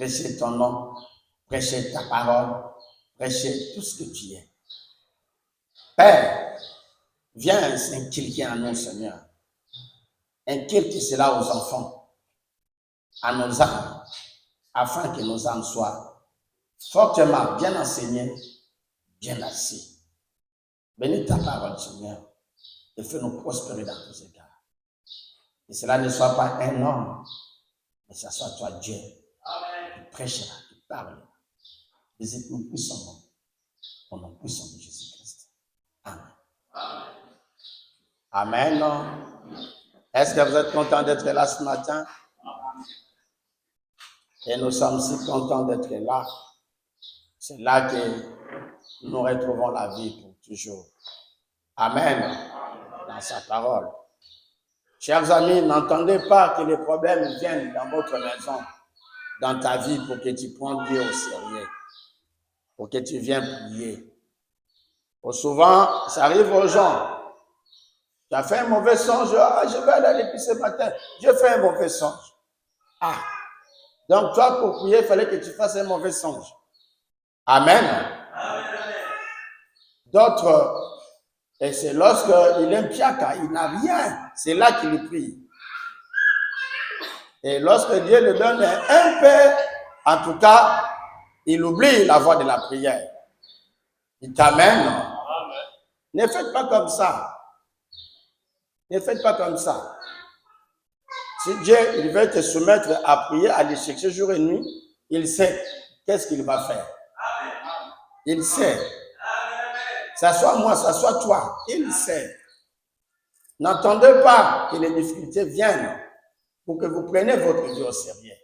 prêcher ton nom, prêcher ta parole, prêcher tout ce que tu es. Père, viens s'inculquer en nous, Seigneur. Inculque cela aux enfants, à nos âmes, afin que nos âmes soient fortement bien enseignées, bien assis. Bénis ta parole, Seigneur, et fais-nous prospérer dans tous égards. Que cela ne soit pas un homme, mais que ce soit toi, Dieu, qui prêchera, qui parlera. Visite-nous puissamment, au nom puissant de Jésus-Christ. Amen. Amen. Est-ce que vous êtes content d'être là ce matin? Et nous sommes si contents d'être là. C'est là que nous retrouvons la vie pour toujours. Amen. Dans sa parole. Chers amis, n'entendez pas que les problèmes viennent dans votre maison, dans ta vie, pour que tu prennes Dieu au sérieux, pour que tu viennes prier. Souvent, ça arrive aux gens. Tu as fait un mauvais songe. Ah, je vais aller à l'épicerie ce matin. J'ai fait un mauvais songe. Ah. Donc, toi, pour prier, il fallait que tu fasses un mauvais songe. Amen. D'autres, et c'est lorsqu'il est un piaka, il n'a rien, c'est là qu'il prie. Et lorsque Dieu le donne un peu, en tout cas, il oublie la voix de la prière. Il t'amène. Ne faites pas comme ça. Ne faites pas comme ça. Si Dieu il veut te soumettre à prier, à aller chercher jour et nuit, il sait qu'est-ce qu'il va faire. Il sait. Ça soit moi, ça soit toi, il sait. N'attendez pas que les difficultés viennent pour que vous preniez votre vie au sérieux.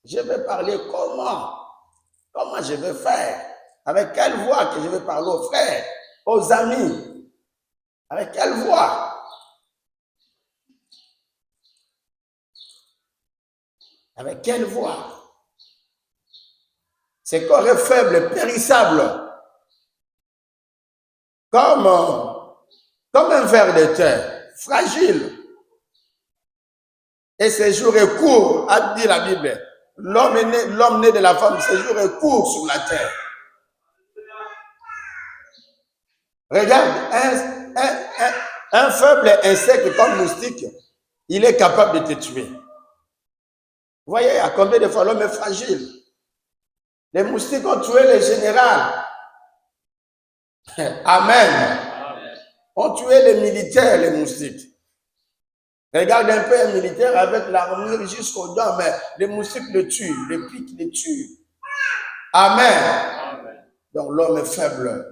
Je vais parler comment je vais faire, avec quelle voix que je vais parler aux frères, aux amis, avec quelle voix. Avec quelle voix? Ce corps est faible, périssable, comme un ver de terre, fragile. Et ses jours est court, a dit la Bible. L'homme né de la femme, ses jours est court sur la terre. Regarde, un faible insecte comme moustique, il est capable de te tuer. Vous voyez à combien de fois l'homme est fragile. Les moustiques ont tué le général. Amen. Ont tué les militaires, les moustiques. Regarde un peu un militaire avec l'armure jusqu'aux dents, mais les moustiques le tuent, les pics le tuent. Amen. Donc l'homme est faible.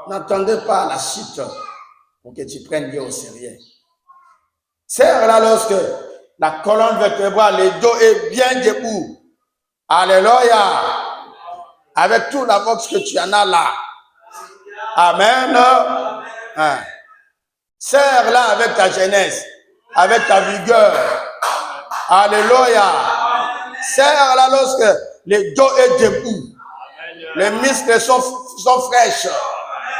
N'attendez pas la chute pour que tu prennes Dieu au sérieux. Serre-là lorsque la colonne vertébrale, le dos est bien debout. Alléluia. Avec toute la force que tu en as là. Amen. Hein. Serre-la avec ta jeunesse, avec ta vigueur. Alléluia. Serre-la lorsque le dos est debout. Les muscles sont fraîches.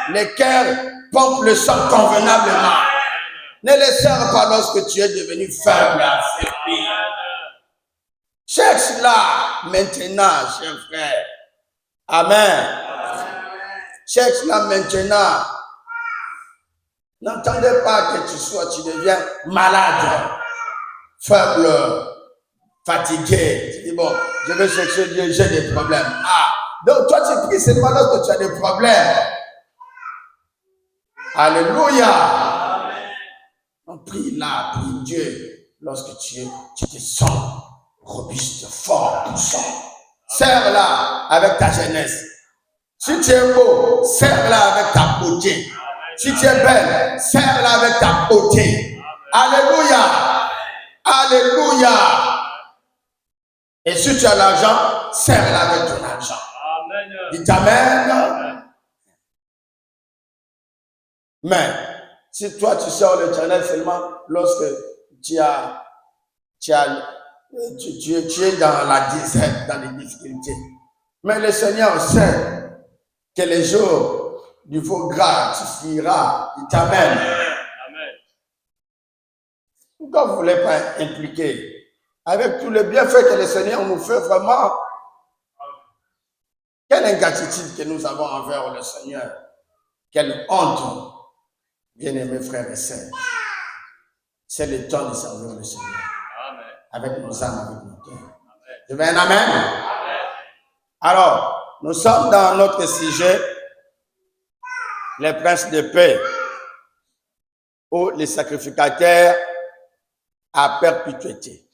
Les cœurs pompent le sang convenablement. Ne les serre pas lorsque tu es devenu faible. Cherche-la maintenant, cher frère. Amen. Cherche-la maintenant. N'entendez pas que tu deviens malade, faible, fatigué. Tu dis, bon, je vais chercher Dieu, j'ai des problèmes. Ah, donc toi tu pries seulement lorsque tu as des problèmes. Alléluia. On prie là, prie Dieu lorsque tu te sens robuste, fort, puissant. Serre-la avec ta jeunesse. Si tu es beau, serre-la avec ta beauté. Si tu es belle, serre-la avec ta beauté. Alléluia. Alléluia. Et si tu as l'argent, serre-la avec ton argent. Dis Amen. Mais si toi tu sors l'Éternel seulement lorsque tu es dans la disette, dans les difficultés. Mais le Seigneur sait que les jours du veau gras, tu fuiras, il t'amène. Pourquoi vous ne voulez pas impliquer avec tous les bienfaits que le Seigneur nous fait, vraiment, quelle ingratitude que nous avons envers le Seigneur. Quelle honte, bien-aimés frères et sœurs. C'est le temps de servir le Seigneur. Amen. Avec nos âmes, avec nos cœurs. Je veux un amen. Amen. Alors, nous sommes dans notre sujet, les princes de paix, ou les sacrificateurs à perpétuité.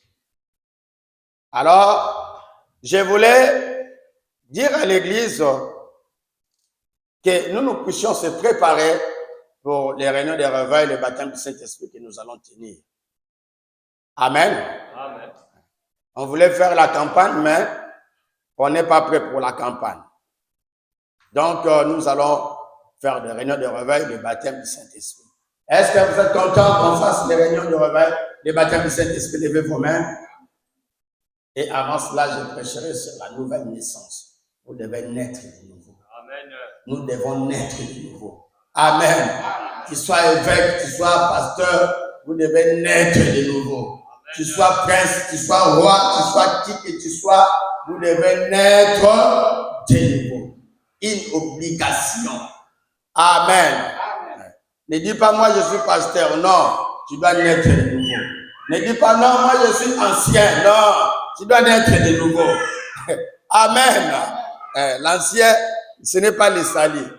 Alors, je voulais dire à l'Église que nous puissions se préparer pour les réunions de réveil, le baptême du Saint-Esprit que nous allons tenir. Amen. Amen. On voulait faire la campagne, mais on n'est pas prêt pour la campagne. Donc, nous allons faire des réunions de réveil, le baptême du Saint-Esprit. Est-ce que vous êtes contents qu'on fasse les réunions de réveil, le baptême du Saint-Esprit? Levez vos mains. Et avant cela, je prêcherai sur la nouvelle naissance. Vous devez naître de nouveau. Amen. Nous devons naître de nouveau. Amen. Tu sois évêque, tu sois pasteur, vous devez naître de nouveau. Tu sois prince, tu sois roi, tu sois qui que tu sois, vous devez naître de nouveau. Une obligation. Amen. Ne dis pas moi je suis pasteur, non, tu dois naître de nouveau. Ne dis pas non, moi je suis ancien, non, tu dois naître de nouveau. Amen. L'ancien, ce n'est pas le salut.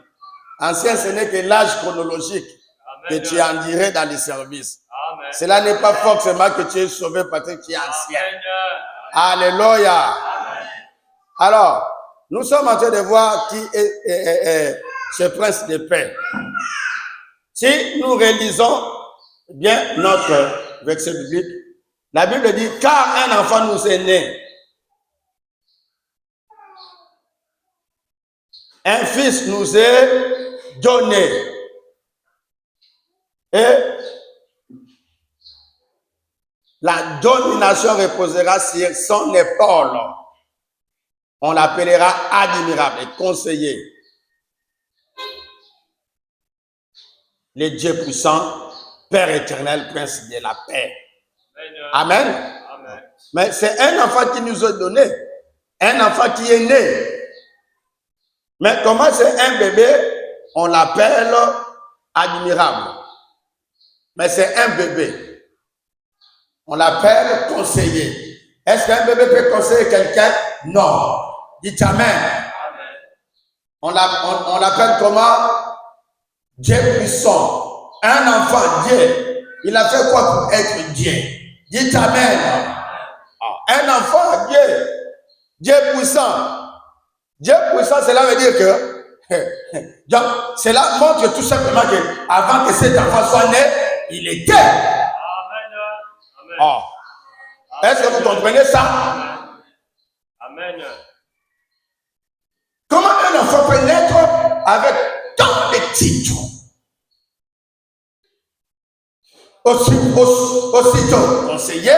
Ancien, ce n'est que l'âge chronologique. Amen. Que tu en dirais dans les services. Amen. Cela n'est pas forcément que tu es sauvé parce que tu es ancien. Amen. Alléluia. Amen. Alors, nous sommes en train de voir qui est ce prince de paix. Si nous réalisons bien notre verset biblique, la Bible dit, car un enfant nous est né, un fils nous est donné, et la domination reposera sur son épaule. On l'appellera admirable et conseiller. Le Dieu puissant, Père éternel, Prince de la paix. Amen. Amen. Mais c'est un enfant qui nous est donné. Un enfant qui est né. Mais comment c'est un bébé? On l'appelle admirable. Mais c'est un bébé. On l'appelle conseiller. Est-ce qu'un bébé peut conseiller quelqu'un? Non. Dites Amen. On l'appelle comment? Dieu puissant. Un enfant, Dieu. Il a fait quoi pour être Dieu? Dites Amen. Un enfant, Dieu. Dieu puissant. Dieu puissant, cela veut dire que donc, cela montre tout simplement que avant que cet enfant soit né, il était. Amen. Oh. Est-ce que vous comprenez ça? Amen. Comment un enfant peut naître avec tant de titres? Aussitôt conseiller,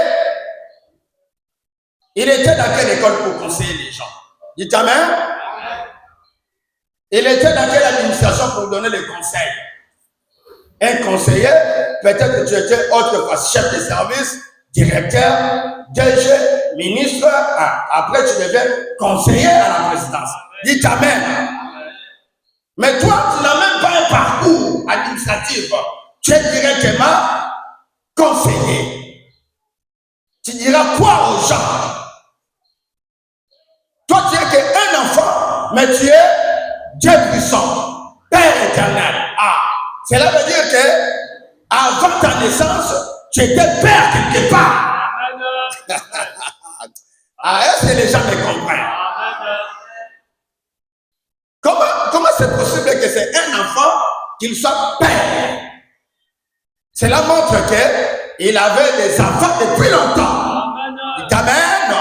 il était dans quelle école pour conseiller les gens? Dites Amen. Il était dans quelle administration pour donner les conseils? Un conseiller, peut-être que tu étais autrefois chef de service, directeur, DG, ministre, après tu deviens conseiller à la présidence. Dites Amen. Mais toi, tu n'as même pas un parcours administratif. Tu es directement conseiller. Tu diras quoi aux gens? Toi, tu es qu'un enfant, mais tu es Dieu puissant, Père éternel. Cela veut dire que avant ta naissance, tu étais père quelque part. Est-ce que les gens me comprennent? Comment c'est possible que c'est un enfant qu'il soit père? Cela montre qu'il avait des enfants depuis longtemps. Amen.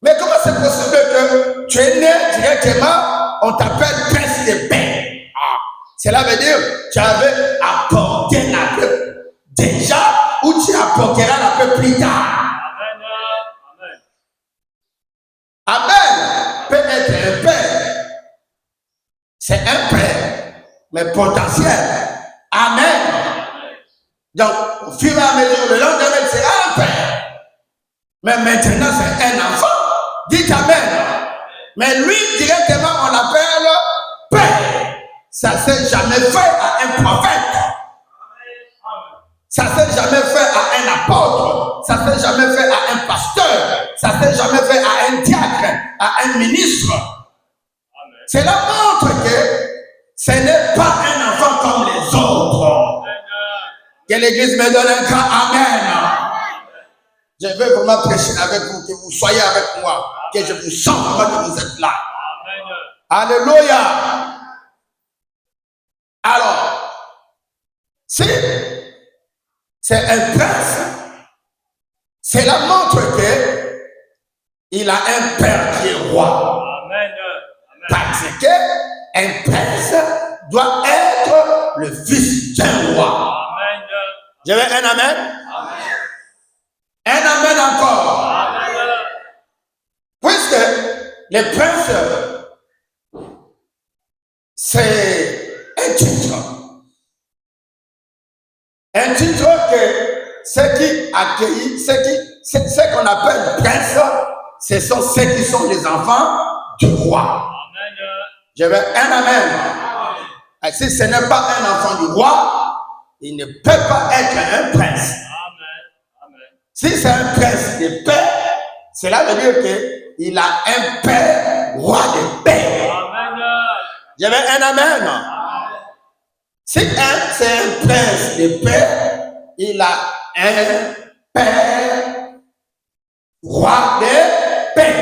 Mais comment c'est possible que tu es né directement, on t'appelle prince de paix? Cela veut dire que tu avais apporté la paix déjà ou tu apporteras la paix plus tard. Amen. Peut être un père. C'est un père, mais potentiel. Amen. Donc, au fur et à mesure, le lendemain sera un père. Mais maintenant, c'est un enfant. Dites Amen. Mais lui, directement, on l'appelle Père. Ça ne s'est jamais fait à un prophète. Ça ne s'est jamais fait à un apôtre. Ça ne s'est jamais fait à un pasteur. Ça ne s'est jamais fait à un diacre, à un ministre. Cela montre que ce n'est pas un enfant comme les autres. Que l'Église me donne un grand Amen. Je veux vraiment prêcher avec vous, que vous soyez avec moi, que je vous sente vraiment que vous êtes là. Alléluia. Alors, si c'est un prince, cela montre que il a un père qui est roi. Parce que un prince doit être le fils d'un roi. Je veux un amen. Un amen encore. Puisque le prince, c'est un titre. Un titre que ceux qui accueillent, ceux qu'on appelle prince, ce sont ceux qui sont les enfants du roi. Je veux un amen. Si ce n'est pas un enfant du roi, il ne peut pas être un prince. Si c'est un prince de paix, cela veut dire qu'il a un père roi de paix. Je veux un amen. Si c'est un prince de paix, il a un père roi de paix.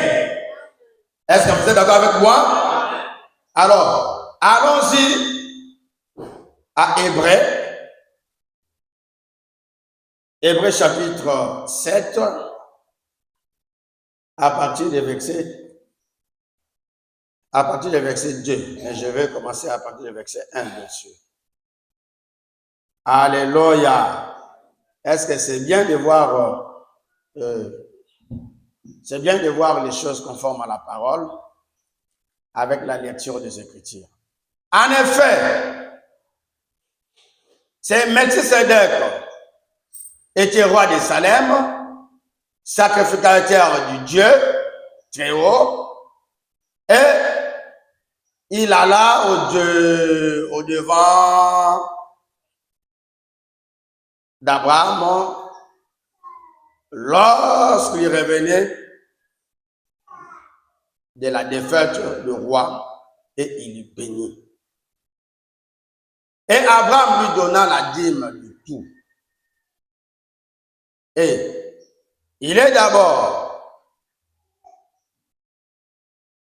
Est-ce que vous êtes d'accord avec moi? Alors, allons-y à Hébreux. Hébreux chapitre 7, à partir du verset 2. Et je vais commencer à partir du verset 1, bien sûr. Alléluia. Est-ce que c'est bien de voir les choses conformes à la parole avec la lecture des Écritures? En effet, c'est Melchisédek était roi de Salem, sacrificateur du Dieu très haut, et il alla au devant d'Abraham lorsqu'il revenait de la défaite du roi, et il lui bénit. Et Abraham lui donna la dîme du tout. Et il est d'abord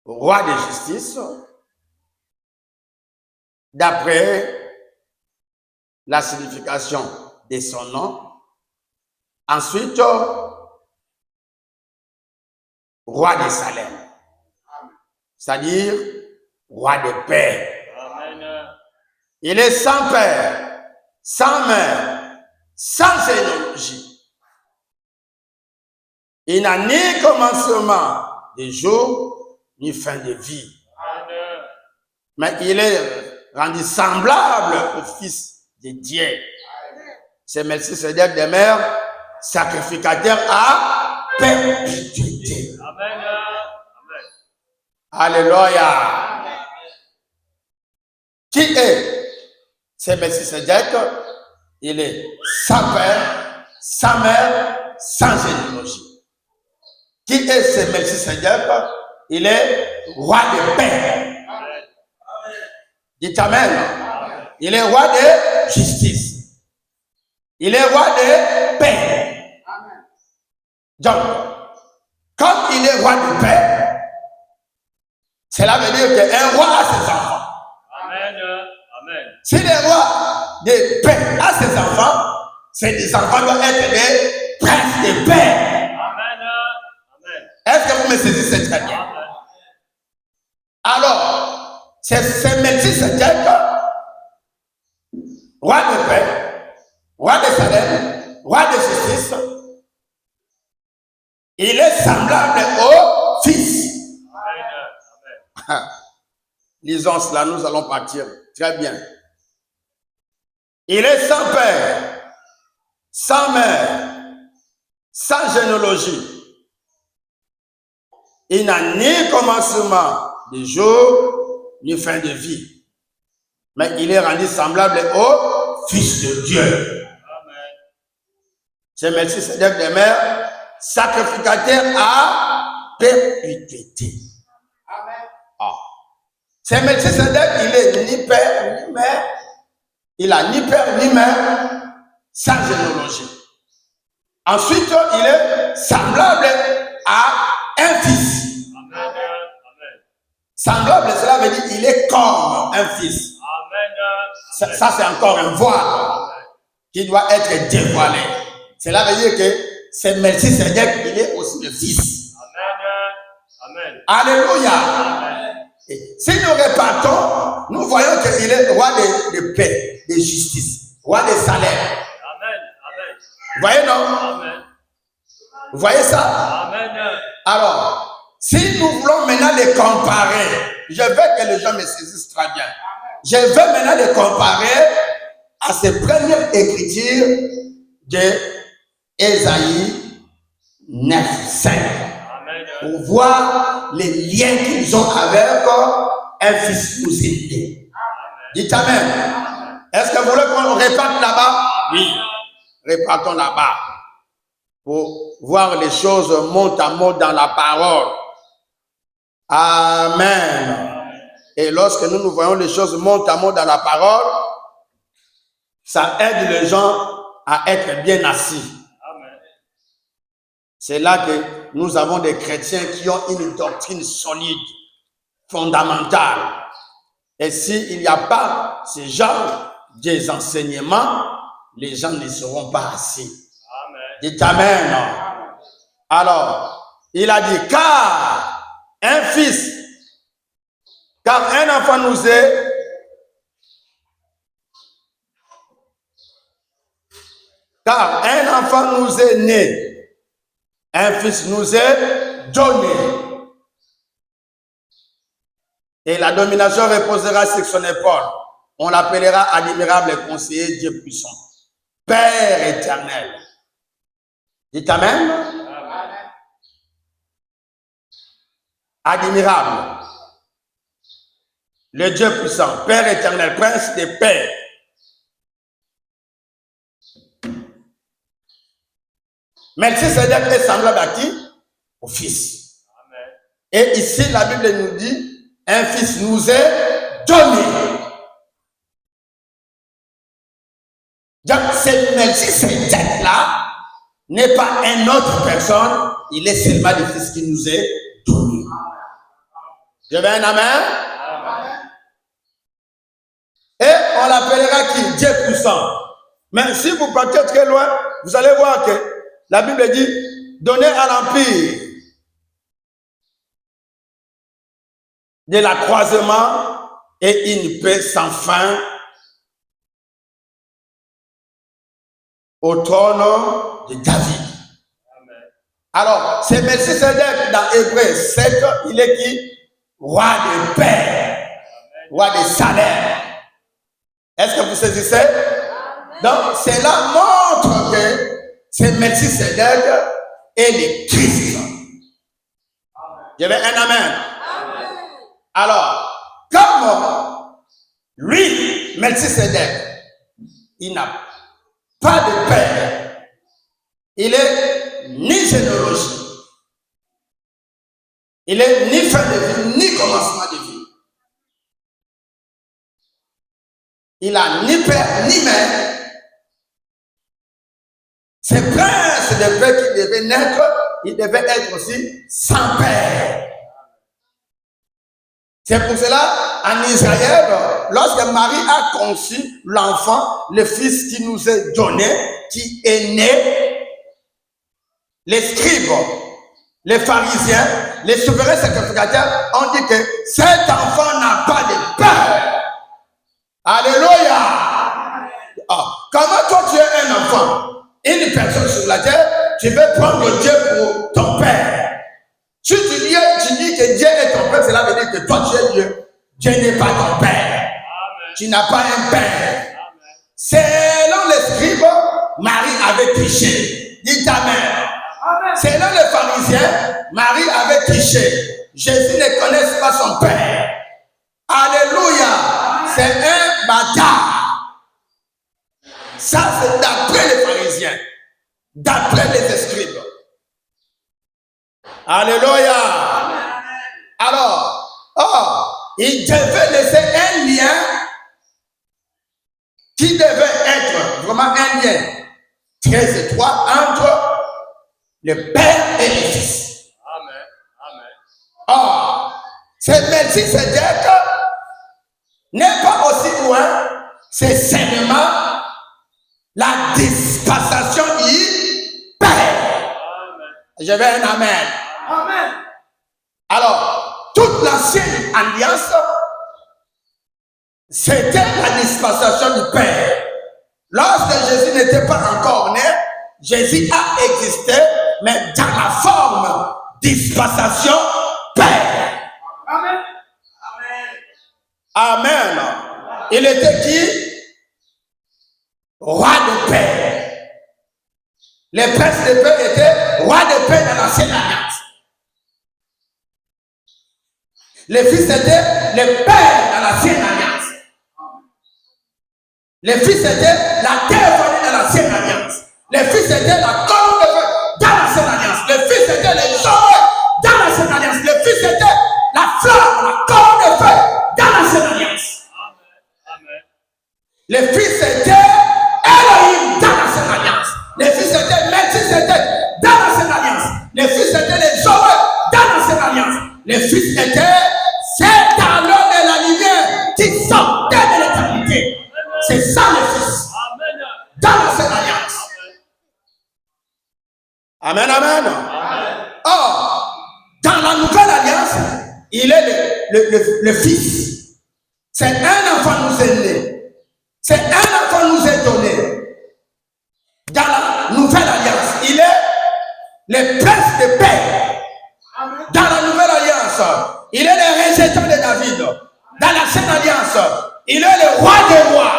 roi de justice, d'après la signification de son nom. Ensuite, roi de Salem, c'est-à-dire roi de paix. Amen. Il est sans père, sans mère, sans généalogie. Il n'a ni commencement de jour, ni fin de vie. Amen. Mais il est rendu semblable au Fils de Dieu. C'est Melchisédek des mères, sacrificateur à perpétuité. Amen. Alléluia. Qui est ce Melchisédek? Il est sans père, sans mère, sans généalogie. Qui est ce Melchisédek? Il est roi de paix. Dites Amen. Il est roi de justice. Il est roi de paix. Donc, comme il est roi de paix, cela veut dire qu'un roi a ses enfants. Amen. Amen. Si le roi de paix a ses enfants, ces enfants doivent être des princes de paix. Amen. Amen. Est-ce que vous me saisissez très bien? Amen. Alors, c'est Melchisédek, roi de paix, roi de Salem, roi de justice. Il est semblable au Fils. Amen. Lisons cela, nous allons partir. Très bien. Il est sans père, sans mère, sans généalogie. Il n'a ni commencement de jour, ni fin de vie. Mais il est rendu semblable au Fils de Dieu. C'est Melchisédek des mers, sacrificateur à perpétuité. C'est Melchisédek, il est ni père ni mère. Il a ni père ni mère, sans généalogie. Ensuite, il est semblable à un fils. Amen. Semblable, cela veut dire il est comme un fils. Amen. Ça c'est encore un voile qui doit être dévoilé. Cela veut dire que c'est Melchisédek, il est aussi le fils. Amen. Alléluia. Amen. Et si nous repartons, nous voyons qu'il est roi de paix, de justice, roi de salaire. Vous voyez, non? Amen. Vous voyez ça? Amen. Alors, si nous voulons maintenant les comparer, je veux que les gens me saisissent très bien. Je veux maintenant les comparer à ces premières écritures de Ésaïe 9:5. Pour voir les liens qu'ils ont avec un fils nous aimé. Dites Amen. Est-ce que vous voulez qu'on réparte là-bas? Oui. Repartons là-bas pour voir les choses mot à mot dans la parole. Amen. Et lorsque nous voyons les choses mot à mot dans la parole, ça aide les gens à être bien assis. C'est là que nous avons des chrétiens qui ont une doctrine solide, fondamentale. Et s'il n'y a pas ce genre des enseignements, les gens ne seront pas assis. Amen. Dites Amen. Alors, il a dit, car un enfant nous est né, un fils nous est donné. Et la domination reposera sur son épaule. On l'appellera admirable conseiller, Dieu puissant. Père éternel. Dites Amen. Amen. Admirable. Le Dieu puissant. Père éternel. Prince des pères. Melchisédek est semblable à qui? Au fils. Amen. Et ici, la Bible nous dit, un fils nous est donné. Donc, ce Melchisédek-là n'est pas une autre personne, il est seulement le fils qui nous est donné. Je veux un amen? Amen. Et on l'appellera qui? Dieu puissant. Mais si vous partez très loin, vous allez voir que la Bible dit, donner à l'empire de l'accroissement et une paix sans fin au trône de David. Amen. Alors, c'est Melchisédek dans Hébreux 7, il est qui? Roi de paix, roi de salaire. Est-ce que vous saisissez? Amen. Donc, cela montre que c'est Melchisédek et le Christ. Je veux un amen. Amen. Alors, comme lui, Melchisédek, il n'a pas de père, il est ni généalogie, il est ni fin de vie, ni commencement de vie. Il a ni père, ni mère. C'est prince de paix qui devait naître, il devait être aussi sans père. C'est pour cela, en Israël, lorsque Marie a conçu l'enfant, le fils qui nous est donné, qui est né, les scribes, les pharisiens, les souverains sacrificateurs ont dit que cet enfant n'a pas de père. Alléluia. Oh, comment toi tu es un enfant? Une personne sur la terre, tu veux prendre Dieu pour ton père. Si tu dis que Dieu est ton père, cela veut dire que toi tu es Dieu. Dieu n'est pas ton père. Amen. Tu n'as pas un père. Amen. Selon les scribes, Marie avait péché. Dites Amen. Amen. Selon les pharisiens, Marie avait triché. Jésus ne connaît pas son père. Alléluia. C'est un bâtard. Ça, c'est d'après les pharisiens, d'après les scribes. Alléluia. Alors, il devait laisser un lien qui devait être vraiment un lien très étroit entre le Père et le Fils. Amen. Or, c'est Melchisédek n'est pas aussi loin, c'est seulement la dispensation du Père. Je vais un amen. Amen. Alors, toute l'ancienne alliance, c'était la dispensation du Père. Lorsque Jésus n'était pas encore né, Jésus a existé, mais dans la forme dispensation Père. Amen. Amen. Il était qui? Roi de paix. Les princes de paix étaient rois de paix dans l'ancienne alliance. Les fils étaient les pères dans l'ancienne alliance. Les fils étaient la théophanie dans l'ancienne alliance. Les fils étaient la colonne de feu dans l'ancienne alliance. Les fils étaient les joyeux dans l'ancienne alliance. Les fils étaient la flamme, la colonne de feu dans l'ancienne alliance. Amen. Les fils étaient Elohim dans l'ancienne alliance. Les fils étaient Melchisédek dans l'ancienne alliance. Les fils étaient les joyeux dans l'ancienne alliance. Les fils étaient ces talons de la lumière qui sortaient de l'éternité. C'est ça les fils. Amen. Dans l'ancienne alliance. Amen, amen. Or, dans la nouvelle alliance, il est le fils. C'est un enfant nous est né. C'est un enfant nous est donné. Dans la nouvelle alliance, il est le prince de paix. Dans la nouvelle alliance, il est le rejeton de David. Dans l'ancienne alliance, il est le roi des rois.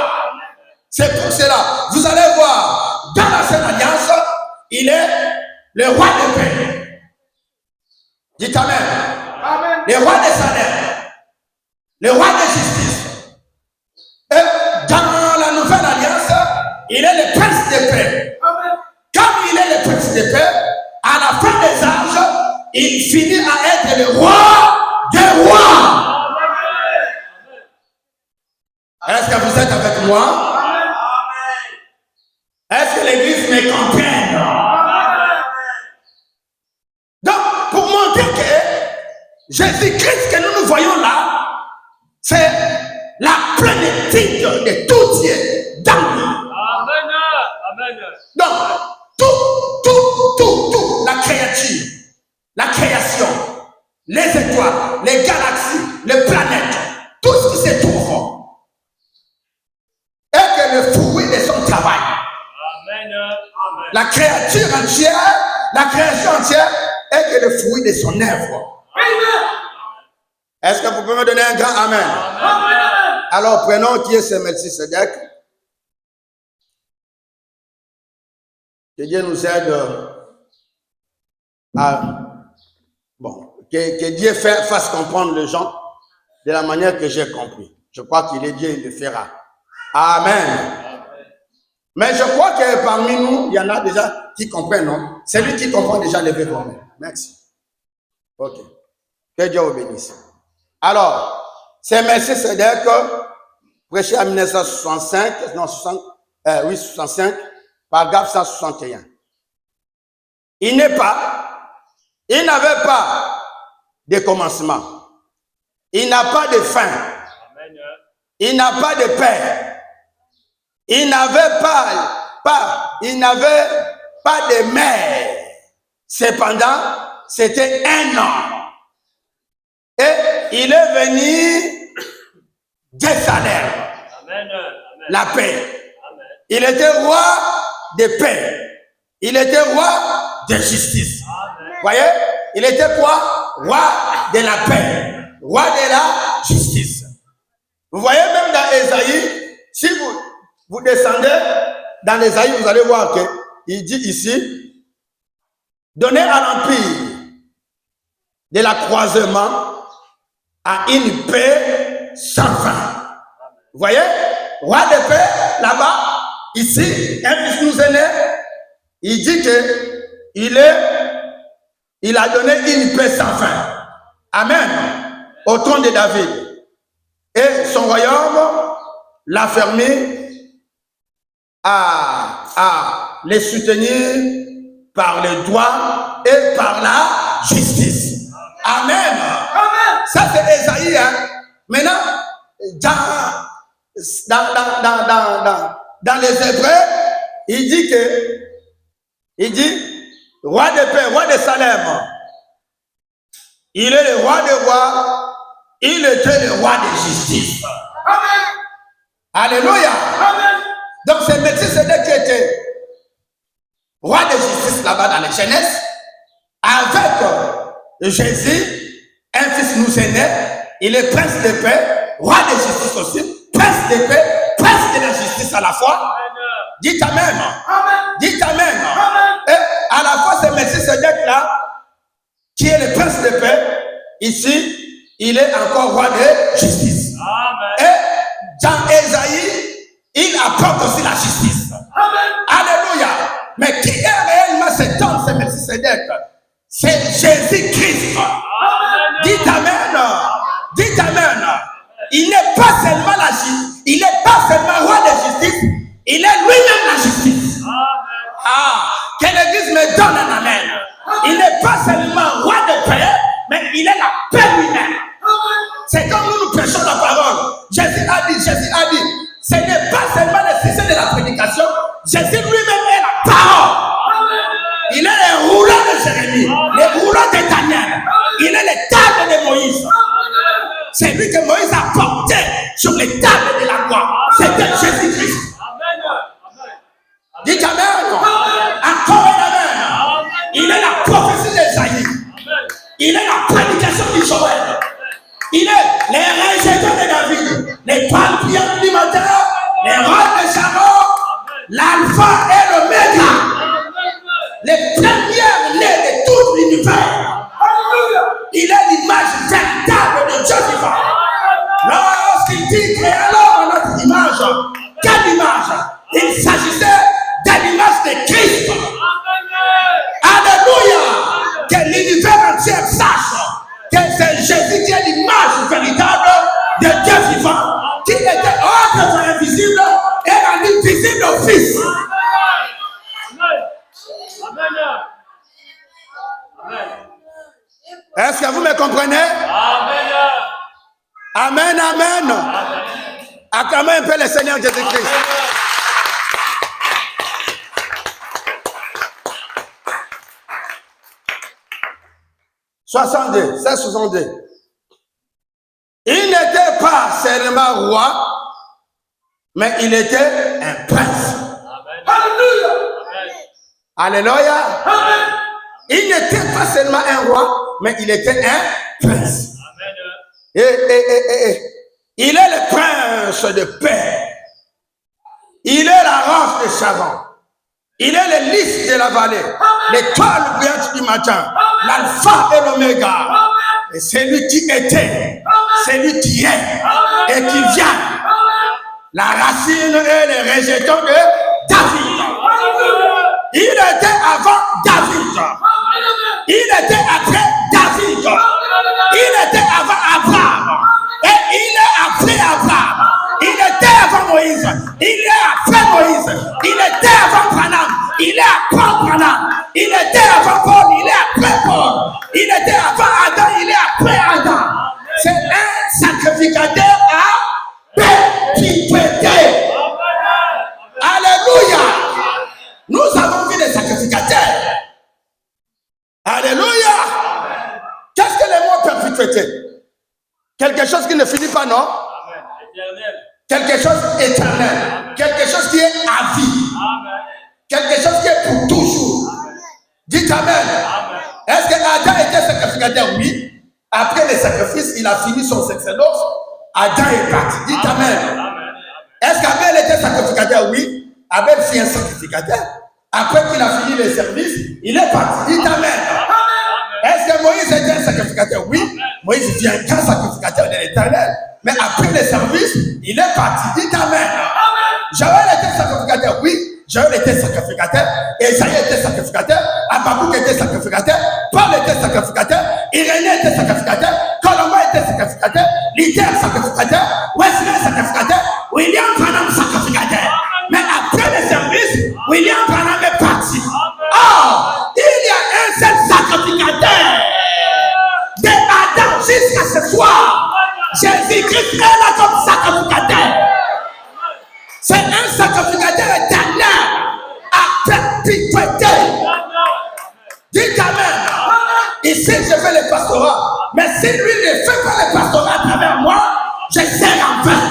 C'est pour cela, vous allez voir, dans l'ancienne alliance, il est le roi de paix. Dites amen. Amen. Le roi des salaires. Le roi de justice. Et dans la nouvelle alliance, il est le prince de paix. Amen. Comme il est le prince de paix, à la fin des âges, il finit à être le roi des rois. Est-ce que vous êtes avec moi? Est-ce que l'église me comprend? Donc, pour montrer que Jésus-Christ que nous voyons là, c'est la plénitude de tout Dieu dans lui. Amen. Amen. Donc, tout, la créature, la création, les étoiles, les galaxies, les planètes, tout ce qui se trouve, est que le fruit de son travail. Amen. Amen. La créature entière, la création entière est que le fruit de son œuvre. Amen. Est-ce que vous pouvez me donner un grand amen? Amen. Alors, prenons qui est ce Melchisédek. Que Dieu nous aide à... Bon, que Dieu fasse comprendre les gens de la manière que j'ai compris. Je crois qu'il est Dieu, il le fera. Amen. Mais je crois que parmi nous, il y en a déjà qui comprennent, non? Celui qui comprend déjà, levez vos mains. Merci. Ok. Que Dieu vous bénisse. Alors, c'est Melchisédek, prêché en 1965, non, 65, paragraphe 161. Il n'avait pas de commencement. Il n'a pas de fin. Il n'a pas de père. Il n'avait pas de mère. Cependant, c'était un homme. Et il est venu des salaires. Amen. La paix. Il était roi de paix. Il était roi de justice. Vous voyez? Il était quoi? Roi de la paix. Roi de la justice. Vous voyez même dans Ésaïe, si vous descendez dans Ésaïe, vous allez voir qu'il dit ici, donnez à l'empire de l'accroissement à une paix sans fin. Vous voyez? Roi de paix, là-bas, ici, un fils nous est né, il dit que il a donné une paix sans fin. Amen. Au trône de David. Et son royaume l'a fermé à les soutenir par le droit et par la justice. Amen. Amen. Ça c'est Esaïe. Hein? Maintenant, dans les Hébreux, il dit, roi de paix, roi de Salem. Il est le roi des rois, il était le roi de justice. Amen. Alléluia. Amen. Donc c'est Melchisédek qui était roi de justice là-bas dans les Genèse. Avec Jésus, un fils nous est né, il est prince de paix, roi de justice aussi, prince de paix, prince de la justice à la fois. Dites Amen. Amen. Dites Amen. Amen. Et à la fois c'est Melchisédek là, qui est le prince de paix, ici, il est encore roi de justice. Amen. Et dans Esaïe, il apporte aussi la justice. Amen. Alléluia. Mais qui est réellement cet homme, c'est Melchisédek? C'est Jésus-Christ. Dites Amen. Dites Amen. Il n'est pas seulement la justice, il n'est pas seulement roi de justice, il est lui-même la justice. Amen. Ah, que l'Église me donne un Amen. Il n'est pas seulement roi de paix, mais il est la paix lui-même. C'est comme nous prêchons la parole. Jésus a dit, ce n'est pas seulement le sujet de la prédication, Jésus lui-même est la parole. Il est le rouleau de Jérémie, le rouleau de Daniel, il est le table de Moïse. C'est lui que Moïse a porté sur les tables de la loi. C'était Jésus-Christ. Dites Amen. Encore un Amen. Il est la prophétie d'Esaïe. Il est la prédication du Joël. Il est les rejetons de David, les patriarches du matin, les rois de Sharon, l'alpha et l'oméga, les premières nées de tout l'univers. Il est l'image véritable de Dieu vivant. Lorsqu'il dit créons notre image, quelle image? Il s'agissait de l'image de Christ. Alléluia. Que l'univers entier sache que c'est Jésus qui est l'image véritable de Dieu vivant, qui était hors de invisible et rendu visible au Fils. Est-ce que vous me comprenez? Amen. Amen, amen. Acclamez un peu le Seigneur Jésus-Christ. 62, c'est 62. Il n'était pas seulement roi, mais il était un prince. Alléluia. Alléluia. Amen. Il n'était pas seulement un roi, mais il était un prince. Amen. Il est le prince de paix. Il est la roche de Sharon. Il est le lys de la vallée, l'étoile brillante du matin, l'alpha et l'oméga. Et c'est lui qui était, c'est lui qui est et qui vient. La racine et les rejetons de David. Il était avant David. Il était après David. Il était avant Abraham. Et il est après Abraham. Il était avant Moïse. Il est après Moïse. Il était avant Branham. Il est après Branham. Il était avant Paul. Il est après Paul. Il était avant Adam. Il est après Adam. C'est un sacrificateur à perpétuité. Alléluia. Nous avons vu des sacrificateurs. Alléluia. Qu'est-ce que le mot perpétuité? Quelque chose qui ne finit pas, non? Quelque chose d'éternel. Quelque chose qui est à vie. Quelque chose qui est pour toujours. Dites Amen. Est-ce que Adam était sacrificateur? Oui. Après le sacrifice, il a fini son sacerdoce. Adam est parti. Dites Amen. Est-ce qu'Abel était sacrificateur? Oui. Abel fut un sacrificateur. Après qu'il a fini le service, il est parti. Dites Amen. Est-ce que Moïse était un sacrificateur? Moïse vient qu'un sacrificateur de l'Éternel. Mais après le service, il est parti. Dites Amen. Joël était sacrificateur, oui. Joël était sacrificateur. Esaïe était sacrificateur. Ababouk était sacrificateur. Paul était sacrificateur. Irénée était sacrificateur. Colomba était sacrificateur. Luther sacrificateur. Wesley sacrificateur. William Branham sacrificateur. Mais après le service, William Branham est parti. Oh, il y a un seul sacrificateur. De Adam jusqu'à ce soir. Jésus-Christ est là comme sacrificateur. C'est un sacrificateur éternel à perpétuité. Dites Amen. Ici, je fais le pastorat. Mais si lui ne fait pas le pastorat à travers moi, je serai en vain.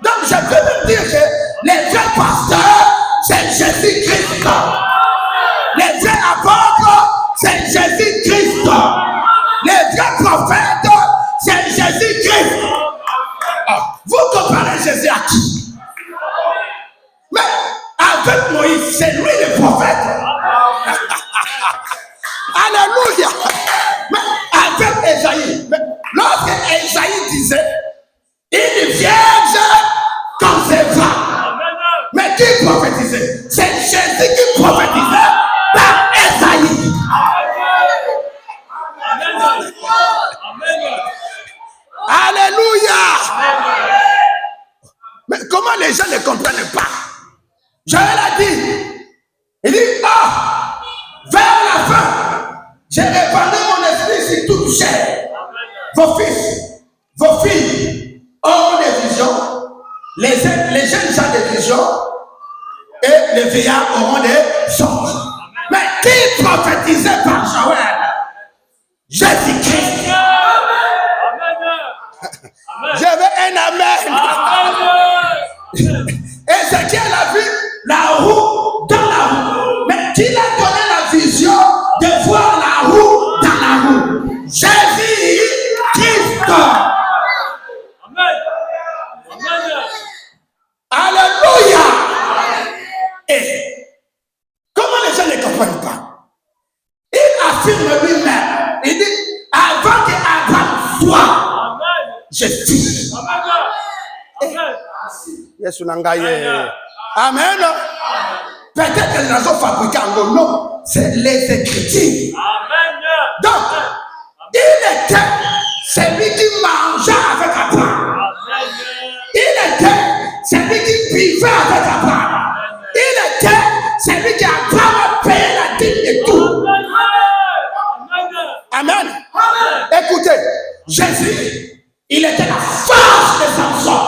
Donc, je peux même dire que les vrais pasteurs, c'est Jésus-Christ. Les vrais apôtres, c'est Jésus-Christ. Les vrais prophètes, c'est Jésus-Christ. Vous comparez Jésus à qui? Mais avec Moïse, c'est lui le prophète. Alléluia. Mais avec Esaïe, lorsque Esaïe disait une vierge concevra, mais qui prophétisait? C'est Jésus qui prophétisait par Esaïe. Alléluia. Mais comment les gens ne comprennent pas? Joël a dit, il dit, vers la fin, j'ai répandu mon esprit sur toute chair. Vos fils, vos filles auront des visions, les jeunes gens des visions, et les vieillards auront des songes. Mais qui prophétisait par Joël? Jésus-Christ. Je veux un amen. Ézéchiel a vu la roue dans la roue. Mais qui l'a donné la vision de voir la roue dans la roue? Jésus-Christ. Alléluia. Et comment les gens ne comprennent pas? Il affirme lui-même. Il dit, avant que Abraham soit, je suis. Yes, Amen. Peut-être que les nations fabriquées en nom, c'est les Écritures. Donc, il était celui qui mangeait avec Abraham. Il était celui qui vivait avec Abraham. Il était celui qui Abraham payé la dîme et tout. Amen. Écoutez, Jésus, il était la force de Samson.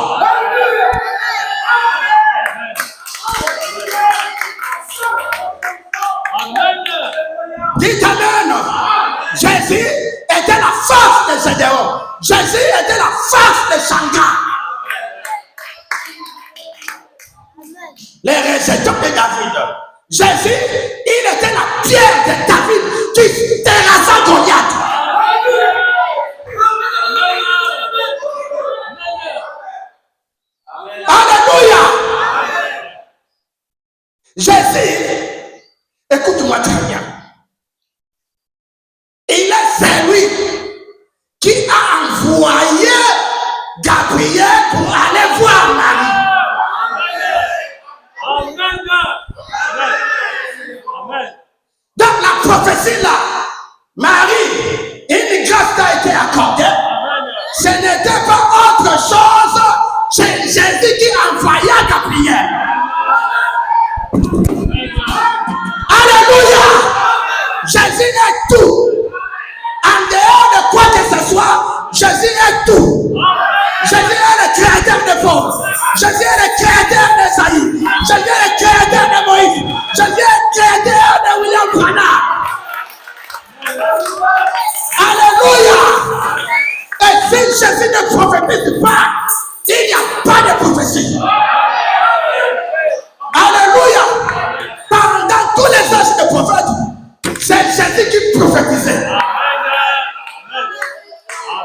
Dites Amen. Jésus était la force de Gédéon. Jésus était la force de Shanghai. Les rejetons de David. Jésus, il était la pierre de David qui terrassa Goliath. Alléluia. Jésus, écoute-moi très bien. Il est celui qui a envoyé Gabriel pour aller voir Marie. Dans la prophétie là, Marie, une grâce t'a été accordée. Ce n'était pas autre chose. C'est Jésus qui envoya Gabriel. Alléluia. Jésus est tout. En dehors de quoi que ce soit, Jésus est tout. Jésus est le créateur de Paul. Jésus est le créateur d'Esaïe. Jésus est le créateur de Moïse. Jésus est le créateur de William Branham. Alléluia. Et si Jésus ne prophétise pas, il n'y a pas de prophétie. Alléluia. Pendant tous les âges de prophètes, c'est Jésus qui prophétisait.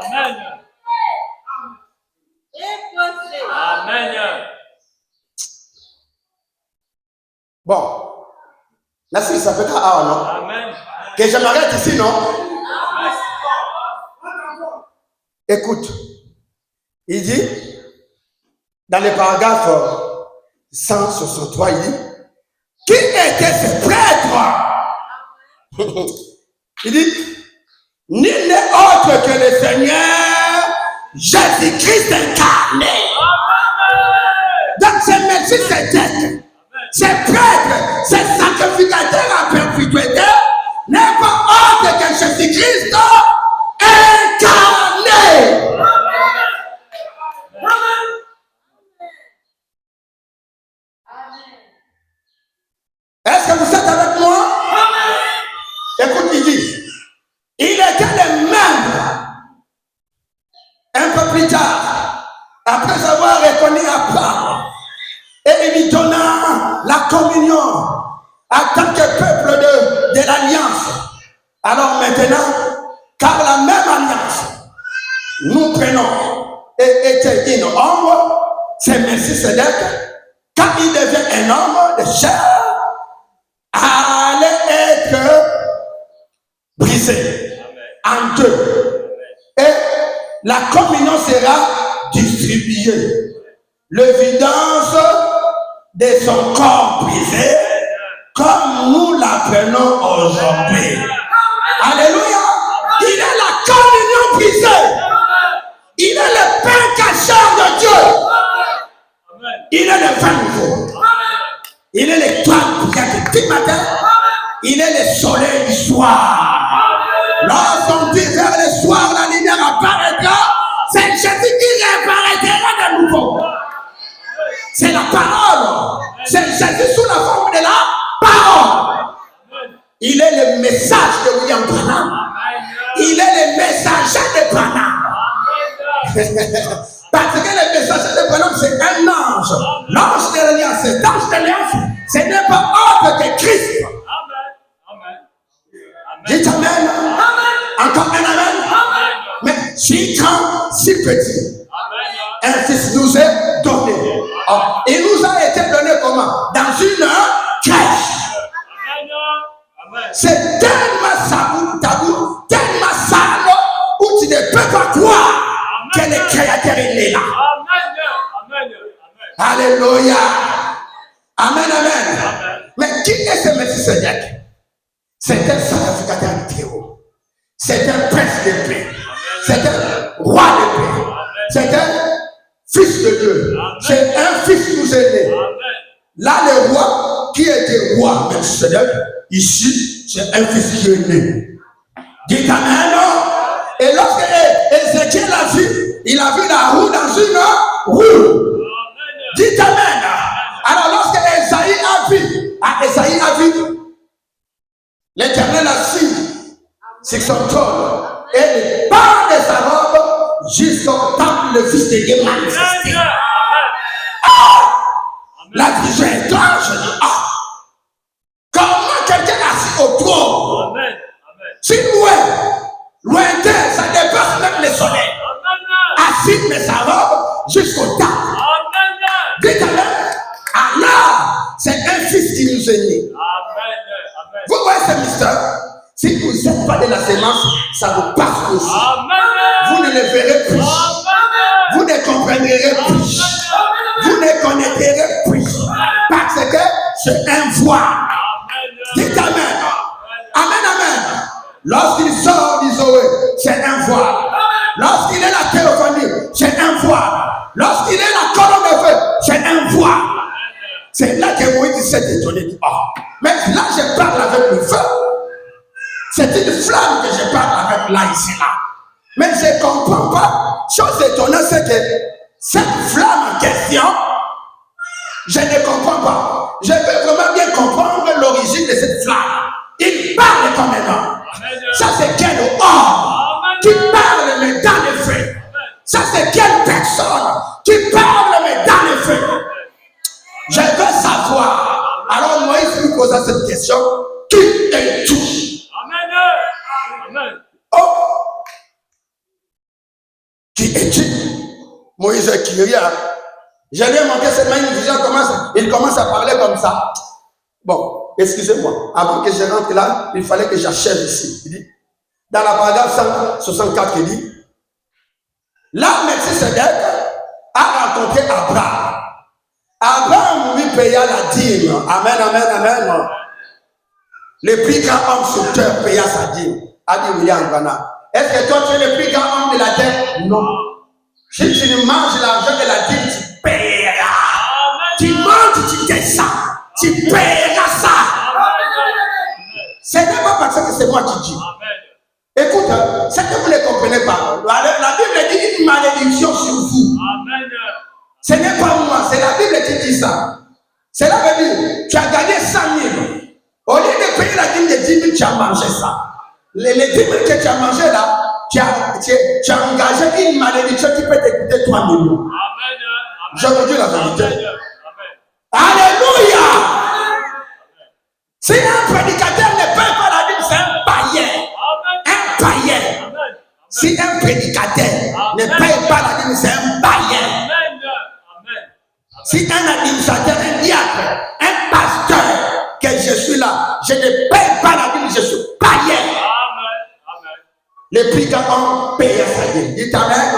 Amen. Amen. Bon. Merci, ça fait non? Amen. Que je m'arrête ici, non? Écoute, il dit, dans le paragraphe 163, il dit, qui étaient ces prêtres? Il dit, nul n'est autre que le Seigneur Jésus-Christ incarné. Donc c'est Melchisédek, ces prêtres, ces sacrificateurs à perpétuité, n'est pas autre que Jésus-Christ incarné. Est-ce que vous êtes avec moi? Écoute, il dit, il était le même un peu plus tard, après avoir reconnu Abraham, et il lui donna la communion en tant que peuple de l'alliance. Alors maintenant, car la même alliance, nous prenons et était une homme, c'est Melchisédek, quand il devient un homme de chair, allait être brisé en deux. Et la communion sera distribuée. Le vidange de son corps brisé, comme nous l'apprenons aujourd'hui. Alléluia. Il est la communion brisée. Il est le pain cacheur de Dieu. Il est le vin nouveau. Il est l'étoile brillante du matin. Il est le soleil du soir. Lorsqu'on dit vers le soir, la lumière apparaîtra. C'est Jésus qui réapparaîtra de nouveau. C'est la parole. C'est Jésus sous la forme de la parole. Il est le message de William Branham. Il est le messager de Branham. Parce que le messager de Branham, c'est un ange. L'ange de l'alliance, cet ange de l'alliance, ce n'est pas autre que Christ. Dites Amen. Encore un Amen. Mais si grand, si petit, un fils nous est donné. Oh, il nous a été donné comment? Dans une crèche. C'est tellement tabou, tellement sale, où tu ne peux pas croire que le Créateur est là. Alléluia. Amen, amen. Mais qui est ce Melchisédek? C'est un sacrificateur de Théo. C'est un prince de paix. C'est un roi de paix. C'est un fils de Dieu. C'est un fils qui nous est né. Là, le roi qui était roi, Melchisédek, ici, c'est un fils qui est né. Dites Amen. Et lorsque Ézéchiel a vu, il a vu la roue dans une roue. Dites Amen. Alors lorsque Esaïe a vu, l'Éternel assis sur son trône et les pas de sa robe jusqu'au temps où le Fils de Dieu manifesté. La vision est étrange. Comment quelqu'un assis au trône, si lointain, ça dépasse même le soleil, assis mais sa robe jusqu'au temps. Dites Amen. Alors, c'est un fils qui nous est né. Vous voyez ce mystère? Si vous n'êtes pas de la sémence, ça vous passe aussi. Vous ne le verrez plus. Vous ne comprendrez plus. Vous ne connaîtrez plus. Parce que c'est un voile. Dites Amen. Amen, amen. Lorsqu'il sort du Zoé, c'est un voile. Lorsqu'il est la théophanie, c'est un voile. Lorsqu'il est la colonne de feu, c'est un voile. C'est là que Moïse s'est étonné. Mais là, je parle avec le feu. C'est une flamme que je parle avec là, ici, là. Mais je ne comprends pas. Chose étonnante, c'est que cette flamme en question, je ne comprends pas. Je veux vraiment bien comprendre l'origine de cette flamme. Il parle comme un homme. Ça, c'est quel homme qui parle, mais dans le feu. Ça, c'est quelle personne qui parle, mais dans le feu. Je veux savoir. Alors Moïse lui posa cette question. Qui es-tu? Amen. Oh. Qui es-tu? Moïse cria. Je lui ai montré cette main, il commence à parler comme ça. Bon, excusez-moi. Avant que je rentre là, il fallait que j'achève ici. Il dit, dans la paragraphe 164, il dit, Là, Melchisedec a rencontré Abraham. Abraham lui paya la dîme. Amen, amen, amen. Le plus grand homme sur terre paya sa dîme. A dit William Branham. Est-ce que toi tu es le plus grand homme de la terre? Non. Si tu ne manges l'argent de la dîme, tu paieras. Tu manges, tu descends. Tu paieras ça. Ce n'est pas parce que c'est moi qui dis. Écoute, c'est que vous ne comprenez pas. La Bible dit une malédiction sur vous. Ce n'est pas moi, c'est la Bible qui dit ça. Cela veut dire, tu as gagné 100 000. Au lieu de payer la dîme de 10 000, tu as mangé ça. Les 10 000 que tu as mangé là, tu as engagé une malédiction qui peut te coûter 3 millions. Je vous dis la vérité. Alléluia! Si un prédicateur ne paye pas la dîme, c'est un païen. Un païen. Si un prédicateur ne paye pas la dîme, c'est un païen. Si un administrateur, un diacre, un pasteur, que je suis là, je ne paye pas la dîme, je suis païen. Les prédicateurs payent sa dîme. Dites amen.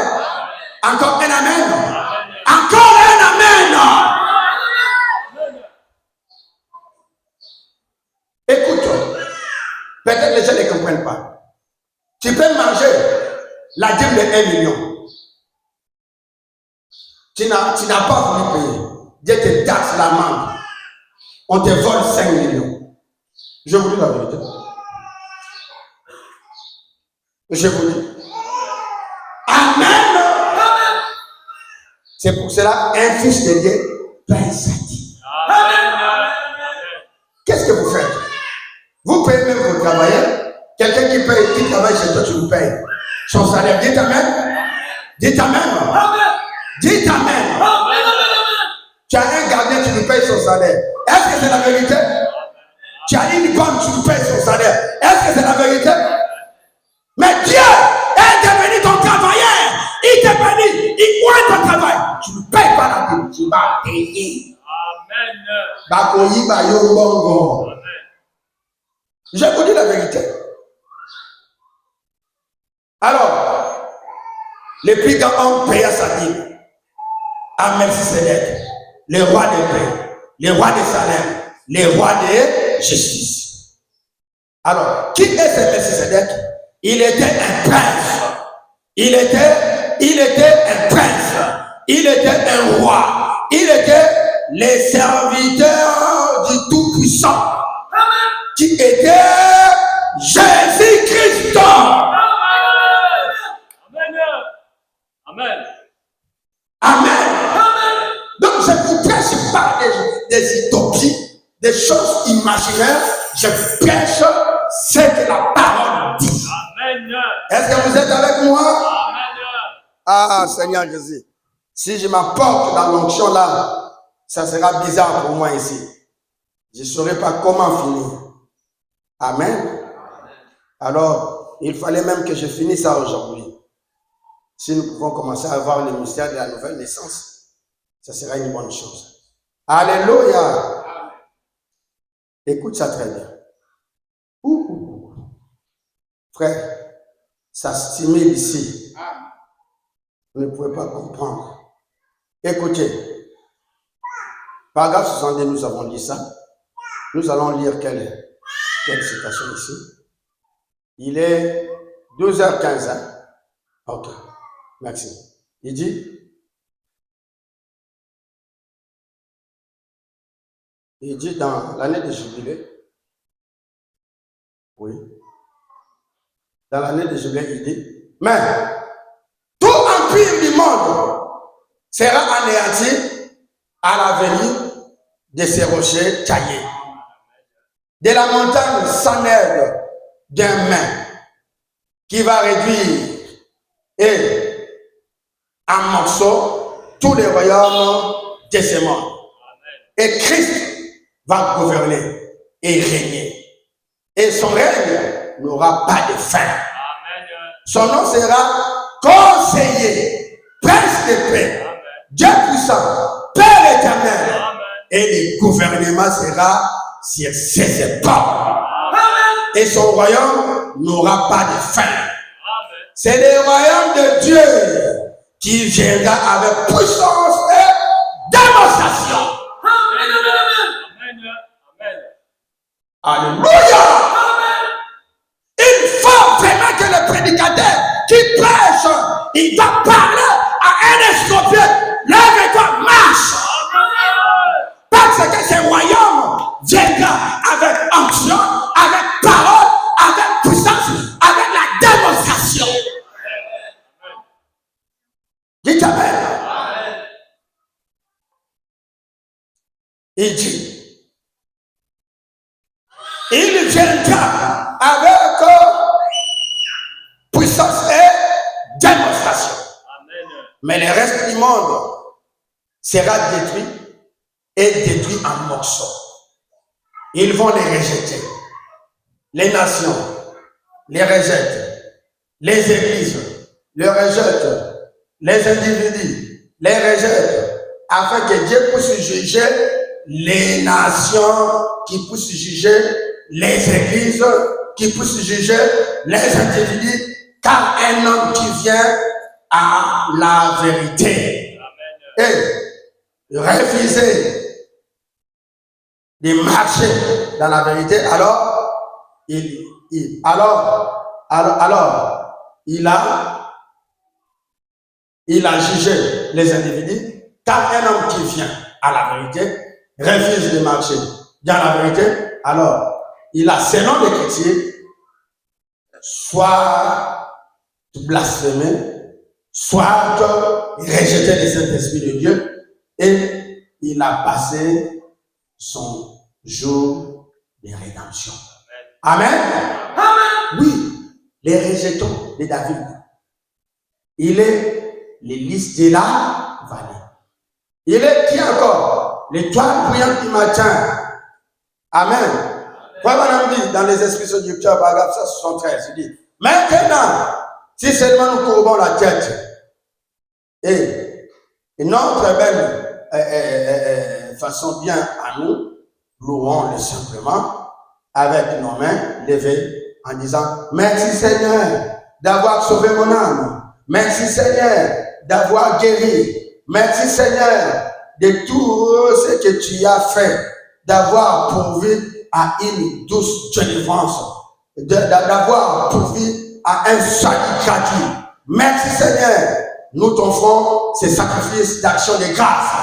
Encore un amen. Encore un amen. Écoute, peut-être les gens ne comprennent pas. Tu peux manger la dîme de 1 million. Tu n'as pas voulu payer. Dieu te taxe la manque. On te vole 5 millions. Je vous dis la vérité. Je vous dis. Amen. C'est pour cela un fils de Dieu paye sa dîme. Qu'est-ce que vous faites? Vous payez même vos travailleurs. Quelqu'un qui travaille chez toi, tu lui payes son salaire. Dites amen. Dites amen. Dites amen. Tu as un gardien, tu lui payes son salaire. Est-ce que c'est la vérité? Tu as une femme, tu lui payes son salaire. Est-ce que c'est la vérité? Mais Dieu est devenu ton travailleur. Il te bénit. Il voit ton travail. Tu ne payes pas la dîme. Tu vas payer. Amen. Je vous dis la vérité. Alors, les plus grands hommes payent sa dîme. À Melchisedec, le roi de paix, le roi de Salem, le roi de justice. Alors, qui est ce Melchisedec? Il était un prince. Il était un prince. Il était un roi. Il était le serviteur du Tout-Puissant. Qui était Jésus-Christ. Amen. Amen. Donc je ne prêche pas des utopies, des choses imaginaires. Je prêche ce que la parole dit. Amen. Est-ce que vous êtes avec moi? Amen. Ah, Seigneur Jésus. Si je m'apporte dans l'onction là, ça sera bizarre pour moi ici. Je ne saurais pas comment finir. Amen. Alors, il fallait même que je finisse ça aujourd'hui. Si nous pouvons commencer à voir le mystère de la nouvelle naissance, ça sera une bonne chose. Alléluia. Écoute ça très bien. Frère, ça stimule ici. Vous ne pouvez pas comprendre. Écoutez. Paragraphe 62, nous avons dit ça. Nous allons lire quelle citation ici. Il est 12h15. Hein? Ok. Merci. Il dit dans l'année de jubilé, oui, dans l'année de jubilé, il dit, mais tout empire du monde sera anéanti à l'avenir de ces rochers taillés, de la montagne sans aide d'un main qui va réduire et en morceaux tous les royaumes de ce monde. Et Christ va gouverner et régner. Et son règne n'aura pas de fin. Son nom sera conseiller, prince de paix, Dieu puissant, Père éternel. Et le gouvernement sera sur ses épaules. Et son royaume n'aura pas de fin. C'est le royaume de Dieu. qui viendra avec puissance et démonstration. Alléluia. Il faut vraiment que le prédicateur qui prêche, il doit parler à un estropié. Lève-toi, marche. Parce que ce royaume viendra avec onction, avec parole, avec puissance, avec la démonstration. Dites amen. Il dit, il viendra avec puissance et démonstration. Mais le reste du monde sera détruit et détruit en morceaux. Ils vont les rejeter. Les nations les rejettent. Les églises les rejettent. Les individus les rejettent. Afin que Dieu puisse juger les nations, qui puissent juger les églises, qui puissent juger les individus, car un homme qui vient à la vérité et refuser de marcher dans la vérité, alors il a jugé les individus, car un homme qui vient à la vérité refuse de marcher dans la vérité, alors il a, selon l'Écriture, soit blasphémé, soit rejeté le Saint-Esprit de Dieu, et il a passé son jour de rédemption. Amen. Amen. Oui, les rejetons de David. Il est le lys de la vallée. Il est qui encore? L'étoile brillante du matin. Amen. Voilà, on dit dans les inscriptions du cœur, paragraphe 173, il dit, maintenant, si seulement nous courbons la tête et notre belle façon bien à nous, louons-le simplement avec nos mains levées en disant, merci Seigneur d'avoir sauvé mon âme. Merci Seigneur d'avoir guéri. Merci Seigneur de tout ce que tu as fait, d'avoir pourvu à une douce délivrance, d'avoir pourvu à un salut gratuit. Merci Seigneur, nous t'offrons ces sacrifices d'action de grâce.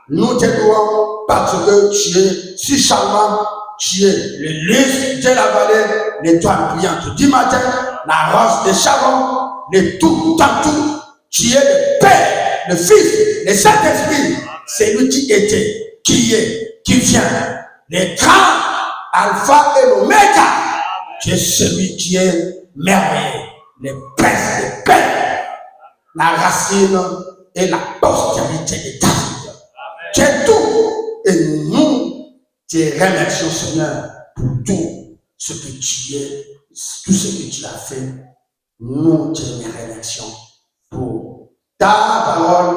Nous te louons parce que tu es si charmant, tu es le lys de la vallée, l'étoile brillante du matin, la rose de Sharon, le tout en tout. Tu es le Père, le Fils, le Saint-Esprit. C'est lui qui était, qui est, qui vient. Le grand Alpha et l'Oméga. Tu es celui qui est merveilleux, le prince des pères, la racine et la postérité de David. Tu es tout. Et nous te remercions, Seigneur, pour tout ce que tu es, tout ce que tu as fait. Nous te remercions pour ta parole,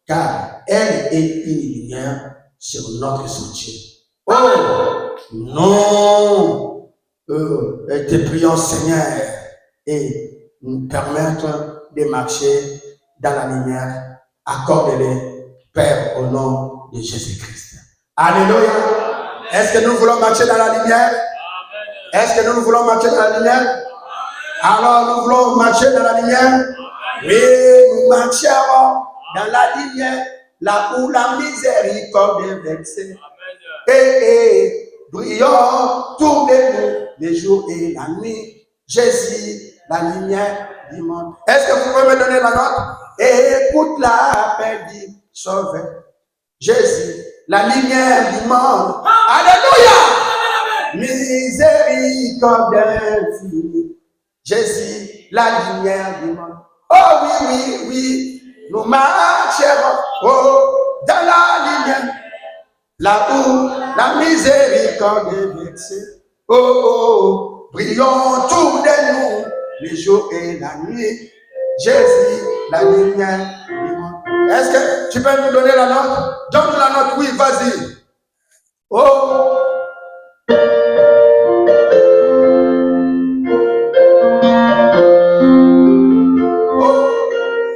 car elle est une lumière sur notre sentier. Oh, nous te prions, Seigneur, et nous permettre de marcher dans la lumière. Accorde-les, Père, au nom de Jésus-Christ. Alléluia. Est-ce que nous voulons marcher dans la lumière? Est-ce que nous voulons marcher dans la lumière? Alors nous voulons marcher dans la lumière? Oui, nous marcherons dans la lumière, là où la miséricorde est vexée. Et brillons tous les nous, les jours et la nuit. Jésus, la lumière du monde. Est-ce que vous pouvez me donner la note? Et écoute l'appel du Sauveur. Jésus, la lumière du monde. Alléluia! Miséricorde infinie. Jésus, la lumière du monde. Oh oui, oui, oui, nous marcherons dans la lumière, là où la miséricorde est vexée. Oh, brillons tous de nous, les jours et la nuit. Jésus, la lumière du monde. Est-ce que tu peux nous donner la note? Donne-nous la note, oui, vas-y. Oh. Oh,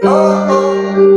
oh, oh.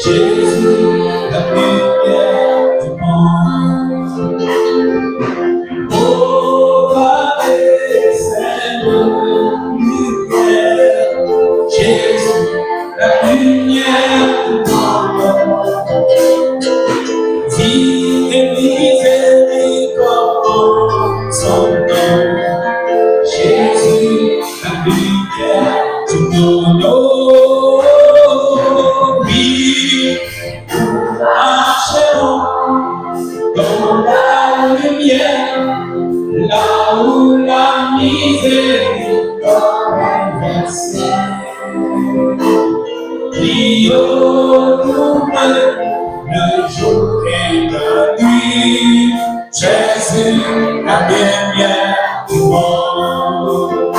Jésus, la lumière du monde. Oh, Père, Seigneur, lumière. Jésus, la lumière du monde. Vie et miséricorde, son nom. Jésus, la lumière du monde. Oh, oui, nous marcherons dans la lumière, là où la miséricorde est versée. Prions-nous le jour et la nuit, Jésus, la lumière du monde.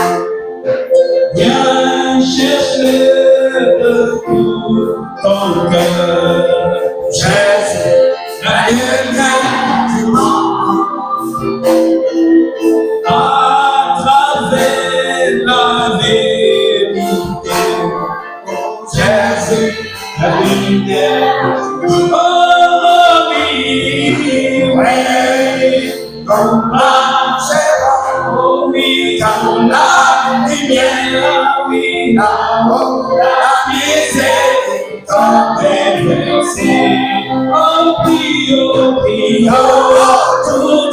Viens chercher de tout ton cœur, Jésus, la lumière du monde. À travers la vérité, Jésus, la lumière. Oh oui, oui, comme marchera, oh oui, comme la lumière, oui, comme la miséricorde est versée. Oh prions tout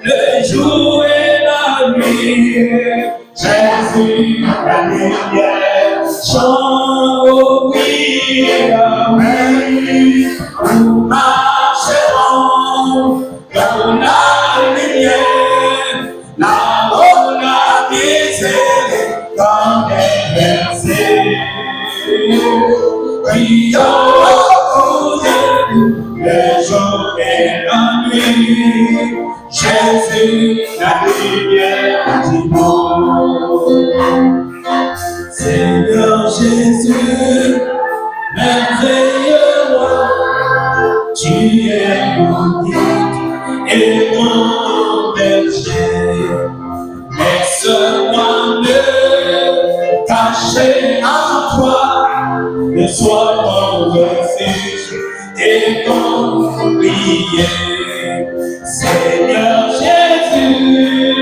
le jour et la nuit. Jésus, la lumière, chant, oh oui, amen. Nous marcherons dans la lumière, là où la miséricorde est versée. Prions pour le jour et la nuit, Jésus, la lumière du monde. Seigneur Jésus, merveilleux roi, tu es mon guide et mon berger. Laisse-moi me cacher en toi, ne sois mon refuge et mon bouclier. Seigneur Jésus,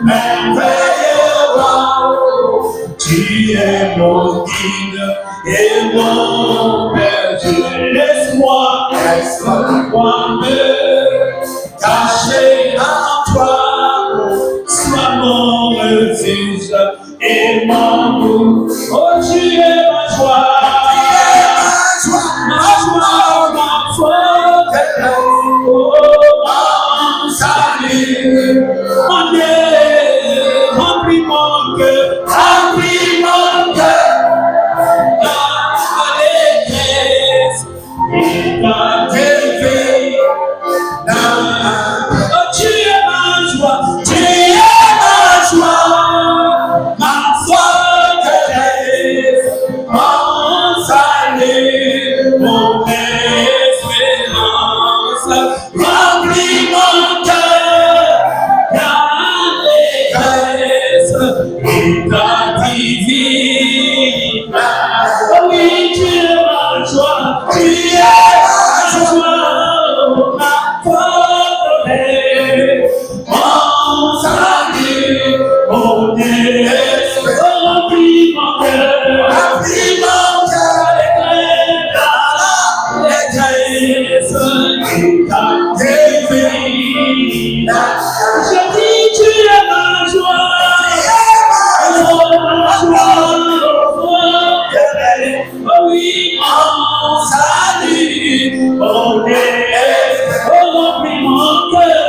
merveilleux roi, tu es mon guide et mon berger. Laisse-moi me cacher en toi, sois mon refuge et mon bouclier. Oh, tu es ma joie, ma force, oh, mon salut, mon Dieu, remplis mon cœur, l'allégresse et ta défaite. Oh, tu es ma joie, ma forteresse, mon salut, mon espérance. Remplis mon cœur d'allégresse et ta divine. Oh oui, tu es ma joie, ma forteresse, mon salut, mon espérance. Remplis mon cœur d'allégresse et ta divine. Je dis, tu es ma joie, oh oui, mon salut, mon espérance. Remplis mon cœur,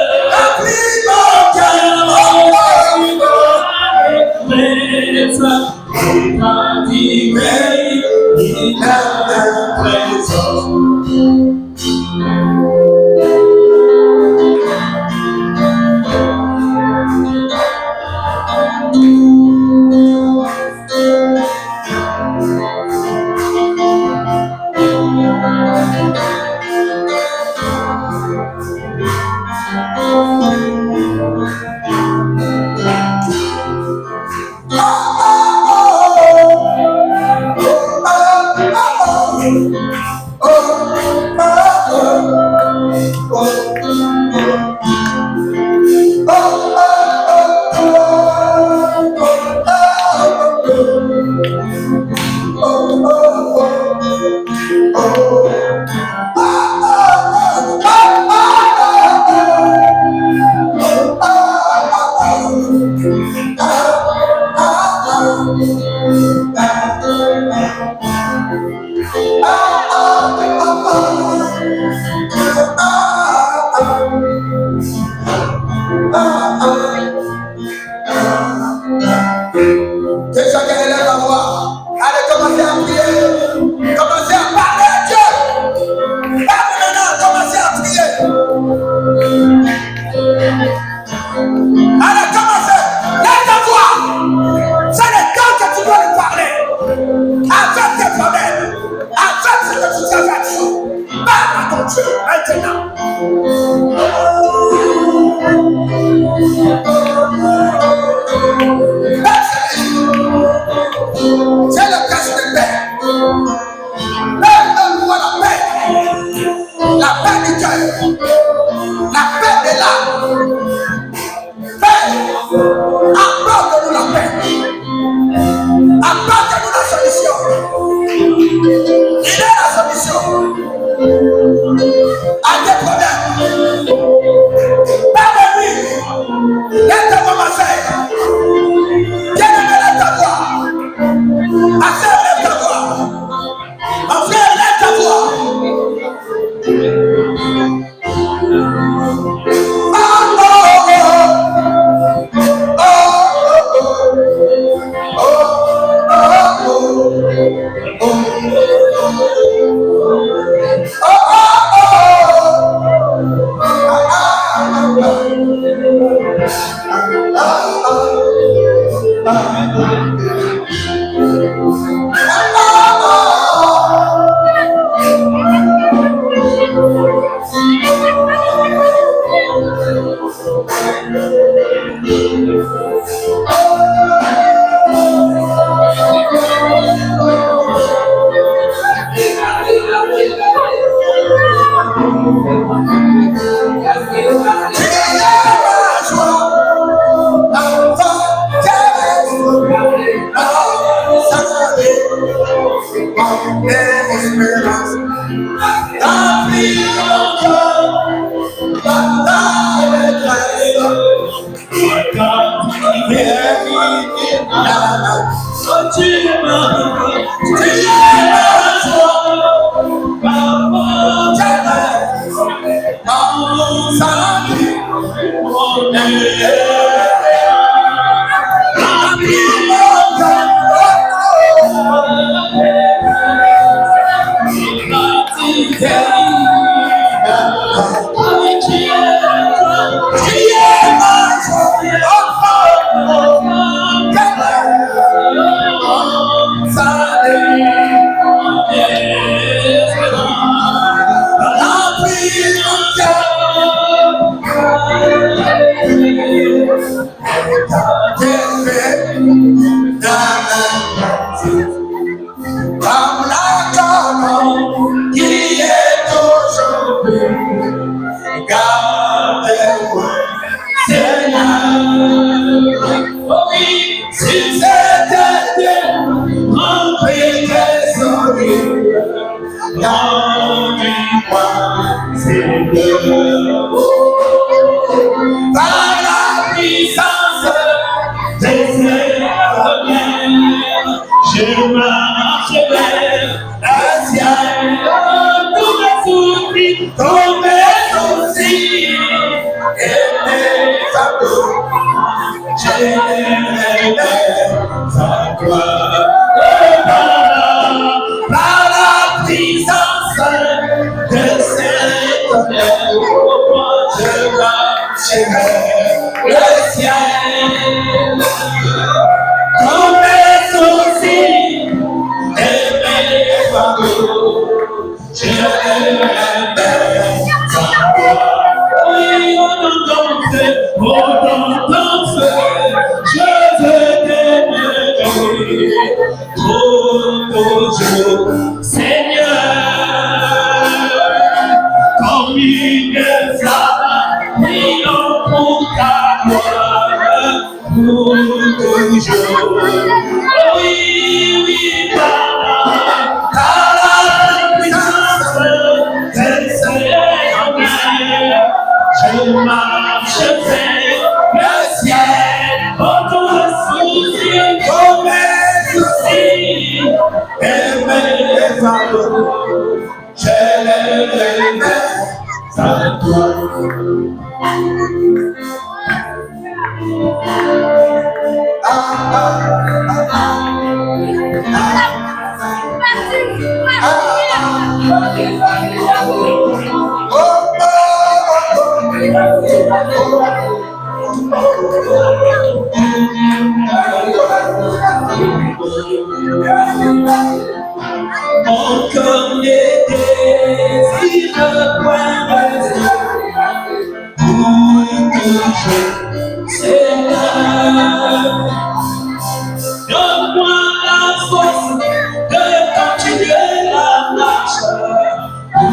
une flamme, brillons pour ta gloire, pour toujours. Oh oui, oui, par la puissance de Seigneur, je marche vers le ciel, pour ton souci, pour mes soucis, et mes fardeaux, je les mets à toi. Encore les désirs point pour toujours, Seigneur. Donne-moi la force de continuer la marche pour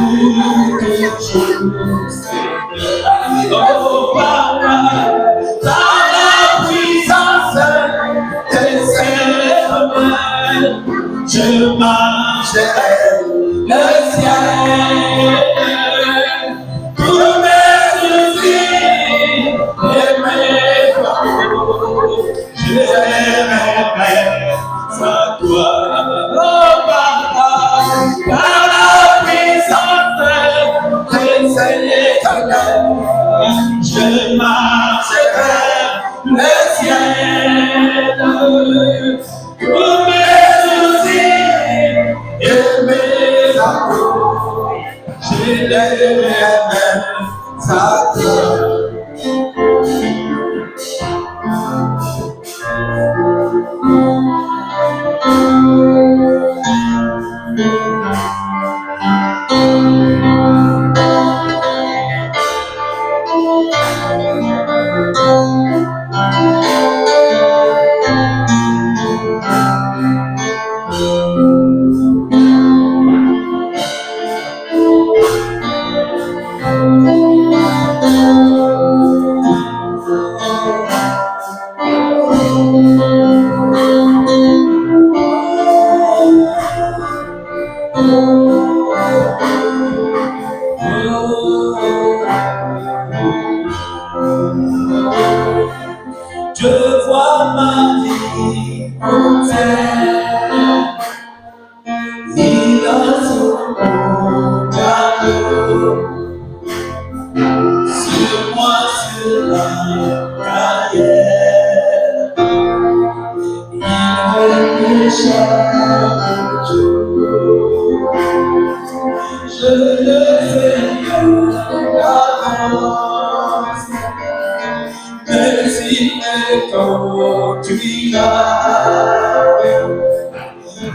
toujours, Seigneur. Oh, Papa, dans la puissance de Seigneur, je marcherai le ciel. Pour mes soucis et mes fardeaux, je les remets à toi. Oh, Papa, par la puissance de Seigneur, je marcherai le ciel. Pour mes soucis et mes fardeaux, je les remets à toi. Je vois ma vie entière, il a son cadeau sur moi, sur la carrière. Il veut chaque jour, je le fais d'avance. Mais il me conduira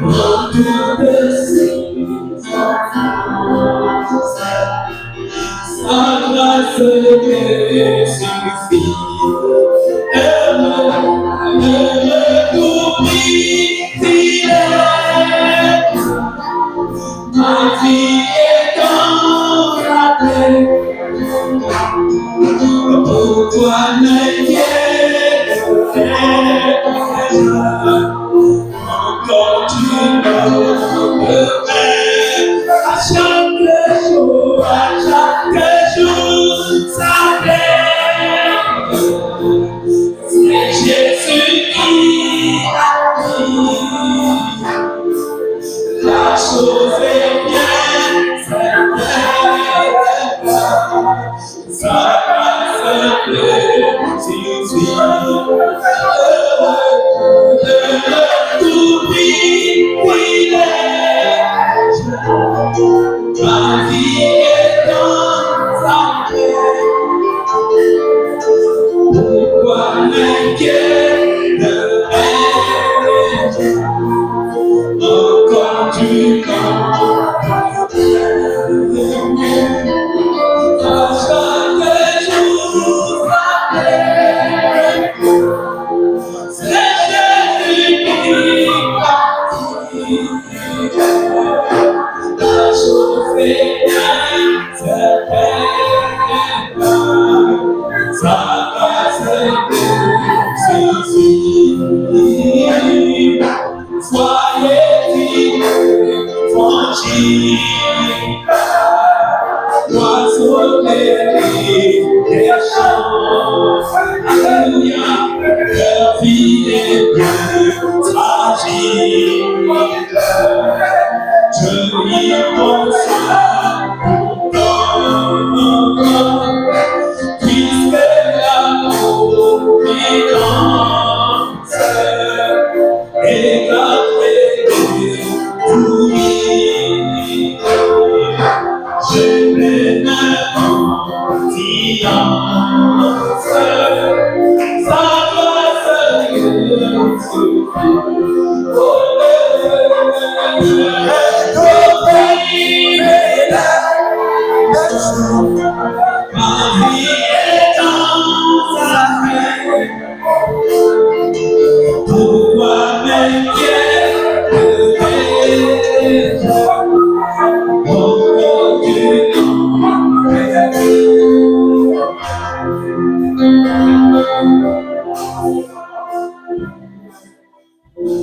autour de ses enfants. Sa grâce me suffit. Elle me nourrit fidèle. Ma vie est dans la paix. Pour toi, n'inquiète encore tu me fais à chaque jour, ça plaît. C'est Jésus qui a dit, la chose est bien, c'est bien. Ça ma vie est dans sa paix. Pourquoi m'inquiète encore tu à chaque jour sa paix.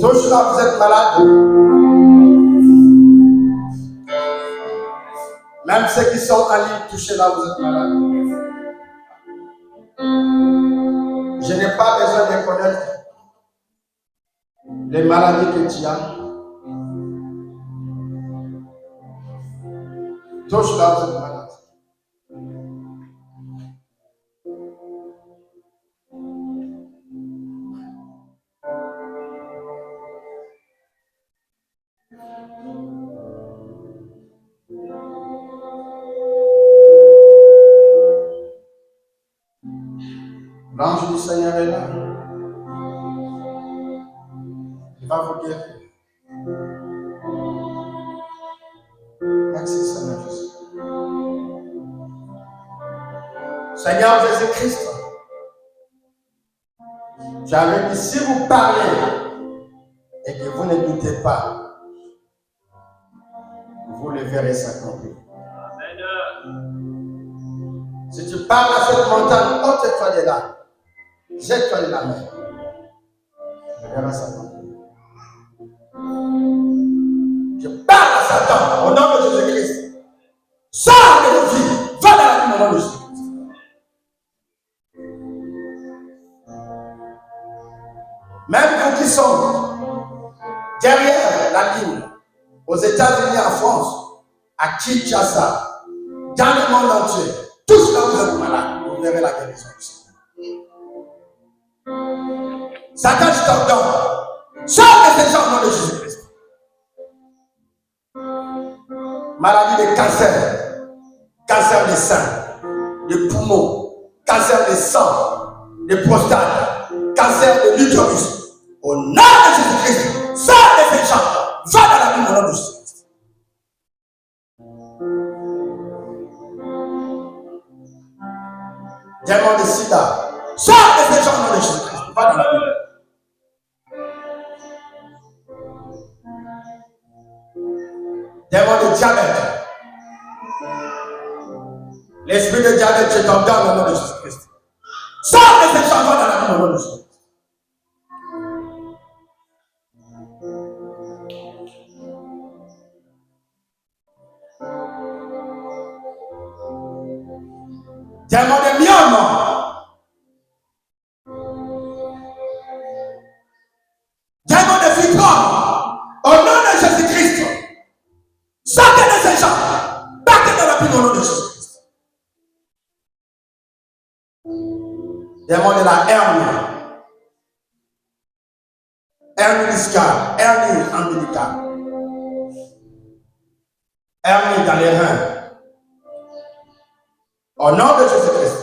Tous là, vous êtes malade. Même ceux qui sont en ligne touchés là, vous êtes malade. Je n'ai pas besoin de connaître les maladies que tu as. Tous là, vous êtes malade. L'ange du Seigneur est là. Il va vous guérir. Merci Seigneur Jésus. Seigneur Jésus-Christ, j'avais dit, si vous parlez et que vous ne doutez pas, vous le verrez s'accomplir. Si tu parles à cette montagne, ôte-toi de là, jette-toi de la mer, tu verras s'accomplir. Je parle à Satan au nom de Jésus-Christ. Sors de nos vies, va dans la vie au nom de Jésus-Christ. Même vous qui sont derrière la ligne, aux États-Unis, en France, à Kinshasa, dans le monde entier, tous là vous êtes malades, vous verrez la guérison du Seigneur. Satan, je t'ordonne, sors de ces gens au nom de Jésus-Christ. Maladie de cancer, cancer des seins, de poumons, cancer des sang, de prostate, cancer de l'utérus. Au nom de Jésus-Christ, sors de ces gens, va dans la vie au nom de Jésus-Christ. Démon de sida, sors de ces gens au nom de Jésus-Christ, va dans la vie. Démon de diabète, l'esprit de diabète, je t'ordonne au nom de Jésus-Christ. Sors de ces gens, va dans la vie au nom de Jésus-Christ. Démon de myome, démon de fibrome, au nom de Jésus-Christ, sortez de ces gens, battez dans la vie au nom de Jésus-Christ. Démon de la hernie discale, hernie ombilicale, hernie dans les reins. Au nom de Jésus-Christ,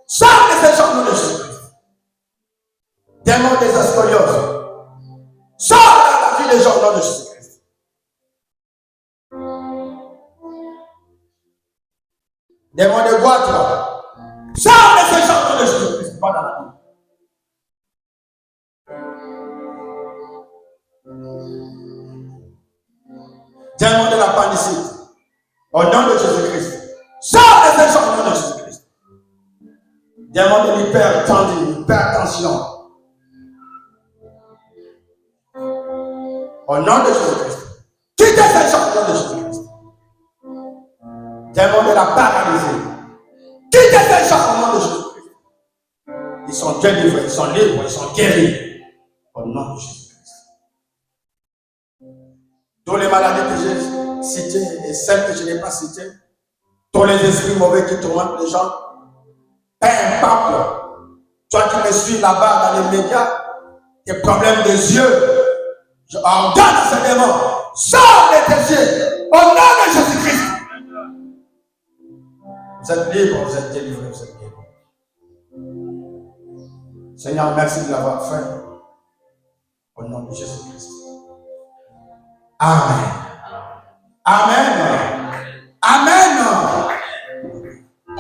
sors de ces gens au nom de Jésus-Christ. Démon des scolioses, sors dans la vie des gens au nom de Jésus-Christ. Démon de goitre, sors de ces gens au nom de Jésus-Christ. Pas dans la vie. Démon de l'appendicite, au nom de Jésus-Christ. Sors de ces gens au nom de Jésus-Christ. Démon de l'hypertension. Au nom de Jésus-Christ. Quittez ces gens au nom de Jésus-Christ. Démon de la paralysie. Quittez ces gens au nom de Jésus-Christ. Ils sont délivrés, ils sont libres, ils sont guéris. Au nom de Jésus-Christ. Toutes les maladies que j'ai citées et celles que je n'ai pas citées, tous les esprits mauvais qui tourmentent les gens, peu importe, toi qui me suis là-bas dans les médias, tes problèmes des yeux, je ordonne à ces démons, sors de tes yeux, au nom de Jésus-Christ. Vous êtes libre, vous êtes délivré, vous êtes libre. Seigneur, merci de l'avoir fait. Au nom de Jésus-Christ. Amen. Amen. Amen.